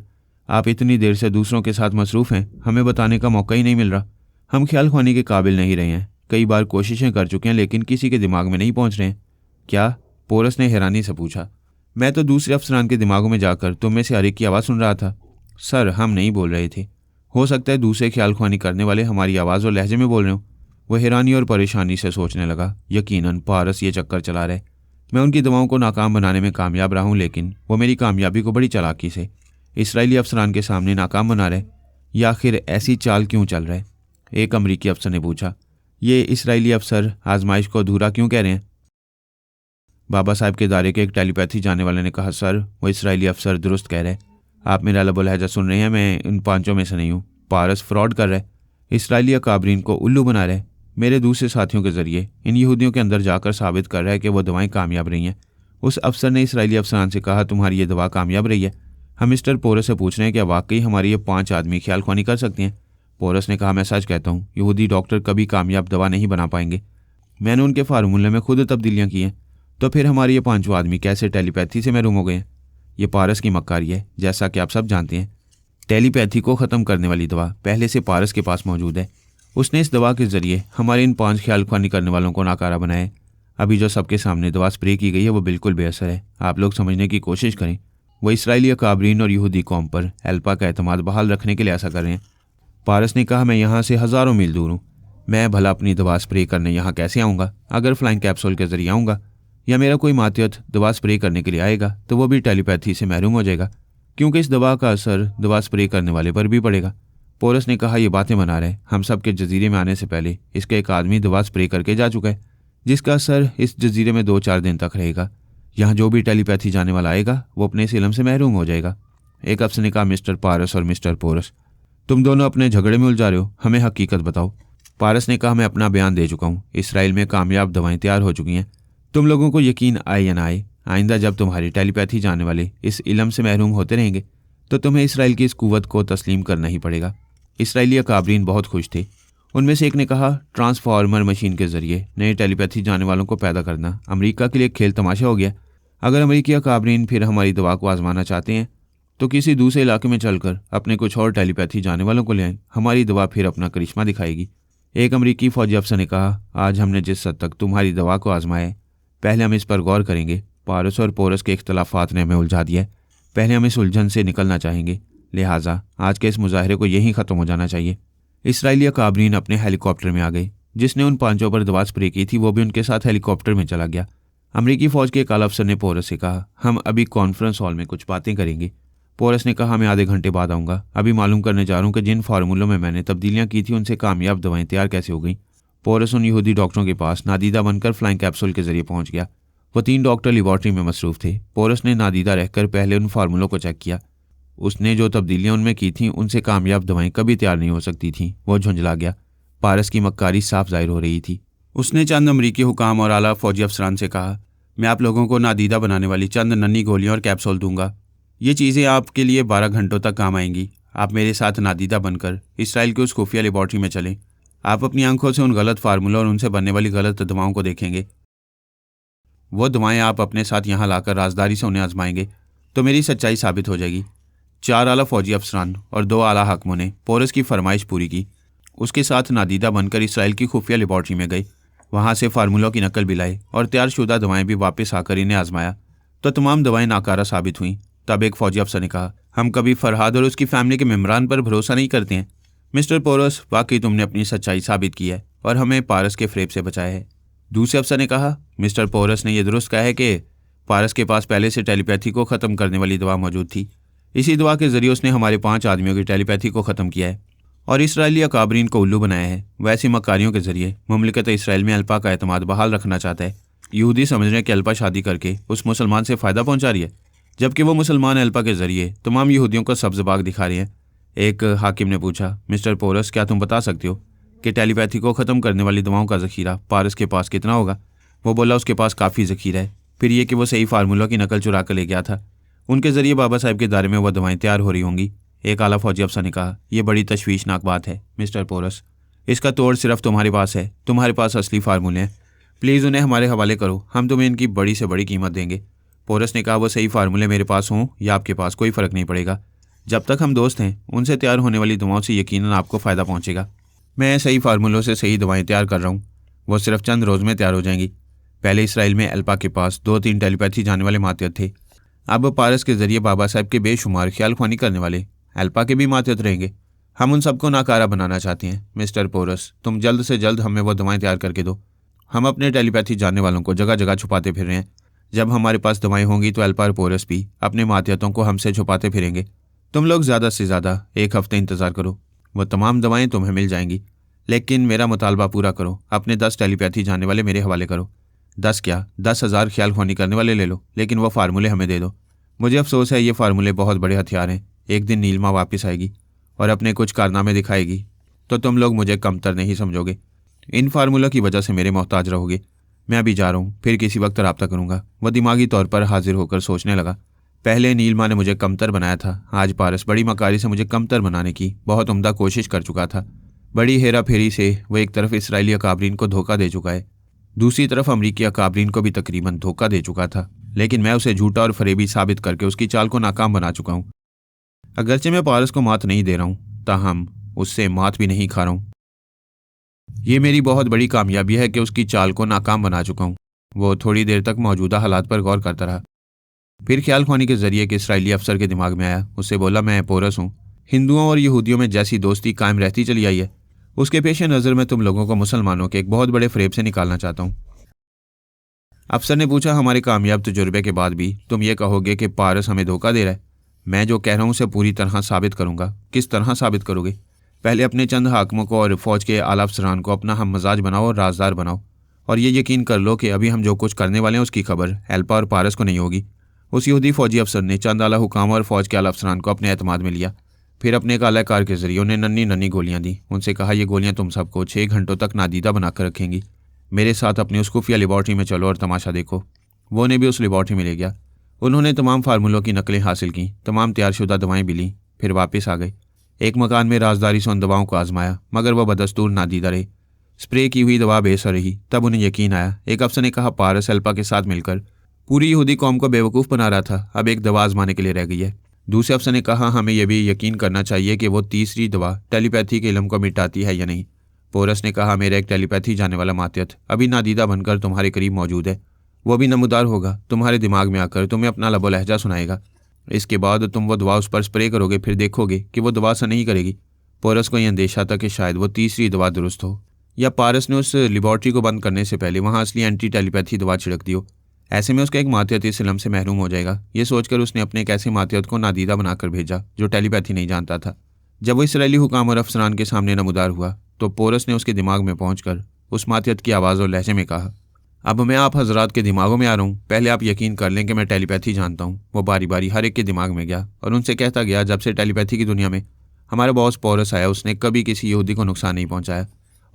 आप इतनी देर से दूसरों के साथ मसरूफ़ हैं, हमें बताने का मौका ही नहीं मिल रहा। हम ख्यालख्वानी के काबिल नहीं रहे हैं। कई बार कोशिशें कर चुके हैं लेकिन किसी के दिमाग में नहीं पहुंच रहे हैं। क्या? पोरस ने हैरानी से पूछा। मैं तो दूसरे अफसरान के दिमागों में जाकर तुम में से हर एक की आवाज़ सुन रहा था। सर हम नहीं बोल रहे थे। हो सकता है दूसरे ख्यालख्वानी करने वाले हमारी आवाज़ और लहजे में बोल रहे हो। वह हैरानी और परेशानी से सोचने लगा, यकीनन पारस ये चक्कर चला रहे। मैं उनकी दवाओं को नाकाम बनाने में कामयाब रहा हूँ लेकिन वो मेरी कामयाबी को बड़ी चालाकी से इसराइली अफसरान के सामने नाकाम बना रहे। या आखिर ऐसी चाल क्यों चल रहे? एक अमरीकी अफसर ने पूछा। ये इसराइली अफसर आजमाइश को अधूरा क्यों कह रहे हैं? बाबा साहब के दायरे के एक टेलीपैथी जाने वाले ने कहा, सर वो इसराइली अफसर दुरुस्त कह रहे। आप मेरा लबो लहजा सुन रहे हैं, मैं इन पांचों में से नहीं हूँ। पारस फ्रॉड कर रहे, इसराइली अकाबरीन को उल्लू बना रहे। मेरे दूसरे साथियों के जरिए इन यहूदियों के अंदर जाकर साबित कर रहा है कि वो दवाएं कामयाब रही हैं। उस अफसर ने इसराइली अफसरान से कहा, तुम्हारी ये दवा कामयाब रही है? हम मिस्टर पोरस से पूछ रहे हैं कि वाकई हमारी ये 5 आदमी ख्यालख्वानी कर सकते हैं? पोरस ने कहा, मैं सच कहता हूँ, यहूदी डॉक्टर कभी कामयाब दवा नहीं बना पाएंगे। मैंने उनके फार्मूले में खुद तब्दीलियाँ की हैं। तो फिर हमारे ये 5 आदमी कैसे टेलीपैथी से महरूम हो गए हैं? ये पारस की मक्कारी है, जैसा कि आप सब जानते हैं। टेलीपैथी को ख़त्म करने वाली दवा पहले से पारस के पास मौजूद है। उसने इस दवा के जरिए हमारे इन 5 ख्यालख्वानी करने वालों को नाकारा बनाया है। अभी जो सबके सामने दवा स्प्रे की गई है वो बिल्कुल बेअसर है। आप लोग समझने की कोशिश करें। वो इसराइली अकाबरीन और यहूदी कौम पर एल्पा का एतमाद बहाल रखने के लिए ऐसा कर रहे हैं। पारस ने कहा, मैं यहाँ से हज़ारों मील दूर हूँ। मैं भला अपनी दवा स्प्रे करने यहाँ कैसे आऊँगा? अगर फ्लाइंग कैप्सूल के जरिए आऊँगा या मेरा कोई मातहत दवा स्प्रे करने के लिए आएगा तो वो भी टेलीपैथी से महरूम हो जाएगा, क्योंकि इस दवा का असर दवा स्प्रे करने वाले पर भी पड़ेगा। पोरस ने कहा, ये बातें बना रहे। हम सब के जजीरे में आने से पहले इसका एक आदमी दवा स्प्रे करके जा चुका है, जिसका असर इस जजीरे में 2-4 दिन तक रहेगा। यहाँ जो भी टेलीपैथी जाने वाला आएगा वो अपने इस इल्म से महरूम हो जाएगा। एक अफसर ने कहा, मिस्टर पारस और मिस्टर पोरस, तुम दोनों अपने झगड़े में उलझा रहे हो, हमें हकीकत बताओ। पारस ने कहा, मैं अपना बयान दे चुका हूँ। इसराइल में कामयाब दवाएं तैयार हो चुकी हैं। तुम लोगों को यकीन आए या ना आए, आइंदा जब तुम्हारी टेलीपैथी जाने वाले इस इल्म से महरूम होते रहेंगे तो तुम्हें इसराइल की इस कुव्वत को तस्लीम करना ही पड़ेगा। इसराइली अकाबरीन बहुत खुश थे। उनमें से एक ने कहा, ट्रांसफार्मर मशीन के जरिए नए टेलीपैथी जाने वालों को पैदा करना अमेरिका के लिए खेल तमाशा हो गया। अगर अमेरिकी अकाबरीन फिर हमारी दवा को आजमाना चाहते हैं तो किसी दूसरे इलाके में चलकर अपने कुछ और टेलीपैथी जाने वालों को ले आएं। हमारी दवा फिर अपना करिश्मा दिखाएगी। एक अमेरिकी फौजी अफसर ने कहा, आज हमने जिस हद तक तुम्हारी दवा को आजमाया है, पहले हम इस पर गौर करेंगे। पारस और पोरस के इख्तलाफात ने हमें उलझा दिया है। पहले हम इस उलझन से निकलना चाहेंगे, लिहाजा आज के इस मुजाहरे को यहीं ख़त्म हो जाना चाहिए। इसराइली अकाबरीन अपने हेलीकॉप्टर में आ गए। जिसने उन 5 पर दवा स्प्रे की थी वो भी उनके साथ हेलीकॉप्टर में चला गया। अमरीकी फ़ौज के एक आला अफसर ने पोरस से कहा, हम अभी कॉन्फ्रेंस हॉल में कुछ बातें करेंगे। पोरस ने कहा, मैं आधे घंटे बाद आऊँगा। अभी मालूम करने जा रहा हूँ कि जिन फार्मूलों में मैंने तब्दीलियाँ की थी उनसे कामयाब दवाएँ तैयार कैसे हो गई। पोरस उन यहूदी डॉक्टरों के पास नादीदा बनकर फ्लाइंग कैप्सूल के जरिए पहुंच गया। वो 3 डॉक्टर लेबॉर्ट्री में मसरूफ़ थे। पोरस ने नादीदा रहकर पहले उन फार्मूलों को चेक किया। उसने जो तब्दीलियां उनमें की थीं उनसे कामयाब दवाएं कभी तैयार नहीं हो सकती थीं। वो झुंझला गया। पारस की मक्कारी साफ जाहिर हो रही थी। उसने चंद अमरीकी हुकाम और आला फौजी अफसरान से कहा, मैं आप लोगों को नादीदा बनाने वाली चंद नन्ही गोलियां और कैप्सूल दूंगा। ये चीज़ें आपके लिए 12 घंटों तक काम आएंगी। आप मेरे साथ नादीदा बनकर इसराइल की उस खुफिया लेबॉर्ट्री में चलें। आप अपनी आंखों से उन गलत फार्मूलों और उनसे बनने वाली गलत दवाओं को देखेंगे। वो दवाएं आप अपने साथ यहाँ लाकर राजदारी से उन्हें आजमाएंगे तो मेरी सच्चाई साबित हो जाएगी। 4 आला फौजी अफसरान और 2 आला हाकिमों ने पोरस की फरमाइश पूरी की। उसके साथ नादीदा बनकर इसराइल की खुफिया लेबॉर्ट्री में गए। वहाँ से फार्मूलों की नकल भी लाई और तैयारशुदा दवाएं भी वापस आकर इन्हें आजमाया तो तमाम दवाएं नाकारा साबित हुईं। तब एक फौजी अफसर ने कहा, हम कभी फरहाद और उसकी फैमिली के मेम्बरान पर भरोसा नहीं करते हैं। मिस्टर पोरस, वाकई तुमने अपनी सच्चाई साबित की है और हमें पारस के फ्रेब से बचाया है। दूसरे अफसर ने कहा, मिस्टर पोरस ने यह दुरुस्त कहा है कि पारस के पास पहले से टेलीपैथी को ख़त्म करने वाली दवा मौजूद थी। इसी दवा के जरिए उसने हमारे 5 आदमियों की टेलीपैथी को ख़त्म किया है और इसराइली अकाबरीन को उल्लू बनाया है। वैसी मकारियों के जरिए मुमलिकत इसराइल में अल्पा का एतमाद बहाल रखना चाहता है। यहूदी समझ रहे हैं कि अल्पा शादी करके उस मुसलमान से फ़ायदा पहुंचा रही है, जबकि वो मुसलमान अल्पा के जरिए तमाम यहूदियों को सब्ज़ बाग दिखा रहे हैं। एक हाकिम ने पूछा, मिस्टर पोरस, क्या तुम बता सकते हो कि टेलीपैथी को ख़त्म करने वाली दवाओं का ज़ख़ीरा पारस के पास कितना होगा? वो बोला, उसके पास काफ़ी ज़ख़ीरा है। फिर ये कि वो सही फार्मूला की नकल चुरा कर ले गया था। उनके ज़रिए बाबा साहब के दायरे में वह दवाएं तैयार हो रही होंगी। एक आला फौजी अफसर ने कहा, यह बड़ी तशवीशनाक बात है मिस्टर पोरस। इसका तोड़ सिर्फ तुम्हारे पास है। तुम्हारे पास असली फार्मूले हैं। प्लीज़ उन्हें हमारे हवाले करो, हम तुम्हें इनकी बड़ी से बड़ी कीमत देंगे। पोरस ने कहा, वो सही फार्मूले मेरे पास हों या आपके पास, कोई फ़र्क नहीं पड़ेगा। जब तक हम दोस्त हैं, उनसे तैयार होने वाली दवाओं से यकीनन आपको फ़ायदा पहुंचेगा। मैं सही फार्मूलों से सही दवाएं तैयार कर रहा हूँ। वो सिर्फ चंद रोज़ में तैयार हो जाएंगी। पहले इसराइल में अल्पा के पास 2-3 टेलीपैथी जाने वाले मातियत थे। अब पारस के जरिए बाबा साहब के बेशुमार ख्याल ख्वानी करने वाले अल्पा के भी मातियत रहेंगे। हम उन सबको नाकारा बनाना चाहते हैं। मिस्टर पोरस, तुम जल्द से जल्द हमें वो दवाएं तैयार करके दो। हम अपने टेलीपैथी जानने वालों को जगह जगह छुपाते फिर रहे हैं। जब हमारे पास दवाएं होंगी तो अल्पा और पोरस भी अपने मातियतों को हमसे छुपाते फिरेंगे। तुम लोग ज़्यादा से ज़्यादा 1 हफ्ते इंतज़ार करो। वो तमाम दवाएं तुम्हें मिल जाएंगी, लेकिन मेरा मुतालबा पूरा करो। अपने 10 टेलीपैथी जानने वाले मेरे हवाले करो। 10 क्या, 10,000 ख्याल ख्वानी करने वाले ले लो, लेकिन वो फार्मूले हमें दे दो। मुझे अफसोस है, ये फार्मूले बहुत बड़े हथियार हैं। एक दिन नीलमा वापस आएगी और अपने कुछ कारनामे दिखाएगी तो तुम लोग मुझे कमतर नहीं समझोगे। इन फार्मूलों की वजह से मेरे मोहताज रहोगे। मैं अभी जा रहा हूँ, फिर किसी वक्त रब्ता करूँगा। वह दिमागी तौर पर हाजिर होकर सोचने लगा। पहले नीलमा ने मुझे कमतर बनाया था, आज पारस बड़ी मकारी से मुझे कमतर बनाने की बहुत उम्दा कोशिश कर चुका था। बड़ी हेरा फेरी से वह एक तरफ इसराइली अकाबरीन को धोखा दे चुका है, दूसरी तरफ अमरीकी अकाबरीन को भी तकरीबन धोखा दे चुका था। लेकिन मैं उसे झूठा और फरेबी साबित करके उसकी चाल को नाकाम बना चुका हूँ। अगरचे मैं पारस को मात नहीं दे रहा हूँ, ताहम उससे मात भी नहीं खा रहा हूँ। ये मेरी बहुत बड़ी कामयाबी है कि उसकी चाल को नाकाम बना चुका हूँ। वो थोड़ी देर तक मौजूदा हालात पर गौर करता रहा। फिर ख्याल ख्वानी के जरिए कि इसराइली अफसर के दिमाग में आया। उससे बोला, मैं पोरस हूँ। हिंदुओं और यहूदियों में जैसी दोस्ती कायम रहती चली आई है, उसके पेश नज़र में तुम लोगों को मुसलमानों के एक बहुत बड़े फ्रेब से निकालना चाहता हूँ। अफसर ने पूछा, हमारे कामयाब तजुर्बे के बाद भी तुम ये कहोगे कि पारस हमें धोखा दे रहा है? मैं जो कह रहा हूँ उसे पूरी तरह साबित करूँगा। किस तरह साबित करोगे? पहले अपने चंद हाकिमों को और फौज के आला अफसरान को अपना हम मजाज बनाओ और राजदार बनाओ, और ये यकीन कर लो कि अभी हम जो कुछ करने वाले हैं उसकी खबर अल्पा और पारस को नहीं होगी। उस यहूदी फौजी अफसर ने चंद आला हुकाम और फौज के आला अफसरान को अपने एतमाद में लिया। फिर अपने एक आलाकार के जरिए उन्हें नन्ही नन्ही गोलियां दी। उनसे कहा, ये गोलियां तुम सबको 6 घंटों तक नादीदा बनाकर रखेंगी। मेरे साथ अपनी उस खुफिया लेबॉर्ट्री में चलो और तमाशा देखो। वो उन्हें भी उस लेबॉर्ट्री में ले गया। उन्होंने तमाम फार्मूलों की नकलें हासिल की, तमाम तैयारशुदा दवाएं भी लीं, फिर वापस आ गए। एक मकान में राजदारी से उन दवाओं को आजमाया, मगर वह बदस्तूर नादीदा रही। स्प्रे की हुई दवा बेसर रही। तब उन्हें यकीन आया। एक अफसर ने कहा, पारस अल्पा के साथ मिलकर पूरी यहूदी कौम को बेवकूफ़ बना रहा था, अब एक दवा आजमाने के लिए रह गई है। दूसरे अफसर ने कहा, हमें यह भी यकीन करना चाहिए कि वो तीसरी दवा टेलीपैथी के इल्म को मिटाती है या नहीं। पोरस ने कहा, मेरा एक टेलीपैथी जाने वाला मातियत अभी नादीदा बनकर तुम्हारे करीब मौजूद है। वो भी नमूदार होगा, तुम्हारे दिमाग में आकर तुम्हें अपना लबो लहजा सुनाएगा। इसके बाद तुम वो दवा उस पर स्प्रे करोगे, फिर देखोगे कि वो दवा असर नहीं करेगी। पोरस को यह अंदेशा था कि शायद वो तीसरी दवा दुरुस्त हो, या पारस ने उस लेबॉर्ट्री को बंद करने से पहले वहाँ असली एंटी टेलीपैथी दवा छिड़क दी हो। ऐसे में उसका एक मातियत इस इल्म से महरूम हो जाएगा। ये सोचकर उसने अपने एक ऐसे मातियत को नादीदा बनाकर भेजा जो टेलीपैथी नहीं जानता था। जब वो इसराइली हुकाम और अफसरान के सामने नमूदार हुआ तो पोरस ने उसके दिमाग में पहुंचकर उस मातियत की आवाज़ और लहजे में कहा, अब मैं आप हजरात के दिमागों में आ रहा हूँ। पहले आप यकीन कर लें कि मैं टेलीपैथी जानता हूँ। वो बारी बारी हर एक के दिमाग में गया और उनसे कहता गया, जब से टेलीपैथी की दुनिया में हमारा बॉस पोरस आया, उसने कभी किसी यहूदी को नुकसान नहीं पहुंचाया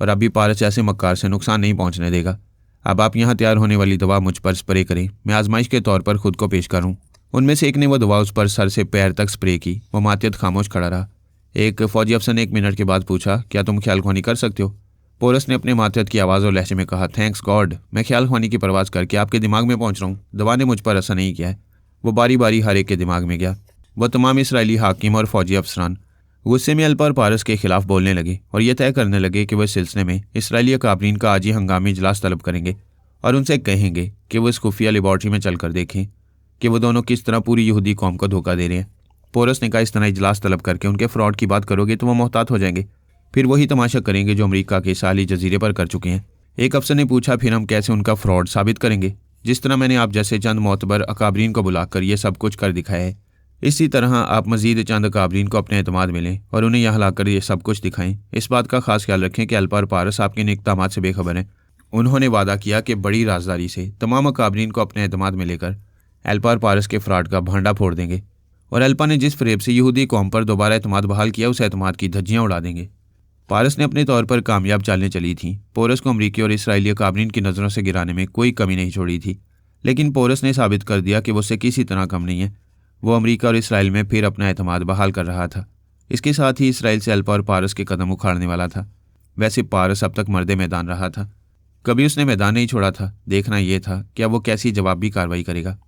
और अभी पारस ऐसे मक्कार से नुकसान नहीं पहुंचने देगा। अब आप यहाँ तैयार होने वाली दवा मुझ पर स्प्रे करें, मैं आजमाइश के तौर पर खुद को पेश करूँ। उनमें से एक ने वो दवा उस पर सर से पैर तक स्प्रे की। वो मातियत खामोश खड़ा रहा। एक फौजी अफसर ने 1 मिनट के बाद पूछा, क्या तुम ख्याल ख्वानी कर सकते हो? पोरस ने अपने मातियत की आवाज़ और लहजे में कहा, थैंक्स गॉड, मैं ख्याल ख्वानी की परवाज़ करके आपके दिमाग में पहुंच रहा हूँ। दवा ने मुझ पर असर नहीं किया है। वो बारी बारी हर एक के दिमाग में गया। वह तमाम इसराइली हाकिम और फौजी अफसरान गुस्से में अल्पा और पारस के खिलाफ बोलने लगे और यह तय करने लगे कि वह इस सिलसिले में इसराइली अकाबरीन का आज ही हंगामी इजलास तलब करेंगे और उनसे कहेंगे कि वो इस खुफिया लेबॉर्ट्री में चलकर देखें कि वो दोनों किस तरह पूरी यहूदी कौम को धोखा दे रहे हैं। पोरस ने कहा, इस तरह इजलास तलब करके उनके फ्रॉड की बात करोगे तो वो मोहतात हो जाएंगे, फिर वही तमाशा करेंगे जो अमेरिका के साली जजीरे पर कर चुके हैं। एक अफसर ने पूछा, फिर हम कैसे उनका फ्रॉड साबित करेंगे? जिस तरह मैंने आप जैसे चंद मोतबर अकाबरीन को बुलाकर ये सब कुछ कर दिखाया है, इसी तरह आप मजीद चंद अकाबरीन को अपने एतमाद में लें और उन्हें यहाँ लाकर ये सब कुछ दिखाएं। इस बात का खास ख्याल रखें कि अल्पा और पारस आपके इन इक़दामात से बेखबर हैं। उन्होंने वादा किया कि बड़ी राजदारी से तमाम अकाबरीन को अपने एतमाद में लेकर अल्पा और पारस के फ्रॉड का भांडा फोड़ देंगे और अल्पा ने जिस फरेब से यहूदी कौम पर दोबारा एतमाद बहाल किया, उस एतमाद की धज्जियाँ उड़ा देंगे। पारस ने अपने तौर पर कामयाब चालें चली थीं। पोरस को अमरीकी और इसराइली अकाबरीन की नज़रों से गिराने में कोई कमी नहीं छोड़ी थी, लेकिन पोरस ने साबित कर दिया कि वो उससे किसी तरह कम नहीं है। वो अमरीका और इसराइल में फिर अपना एतमाद बहाल कर रहा था। इसके साथ ही इसराइल से अल्पा और पारस के कदम उखाड़ने वाला था। वैसे पारस अब तक मर्दे मैदान रहा था, कभी उसने मैदान नहीं छोड़ा था। देखना यह था कि अब वो कैसी जवाबी कार्रवाई करेगा।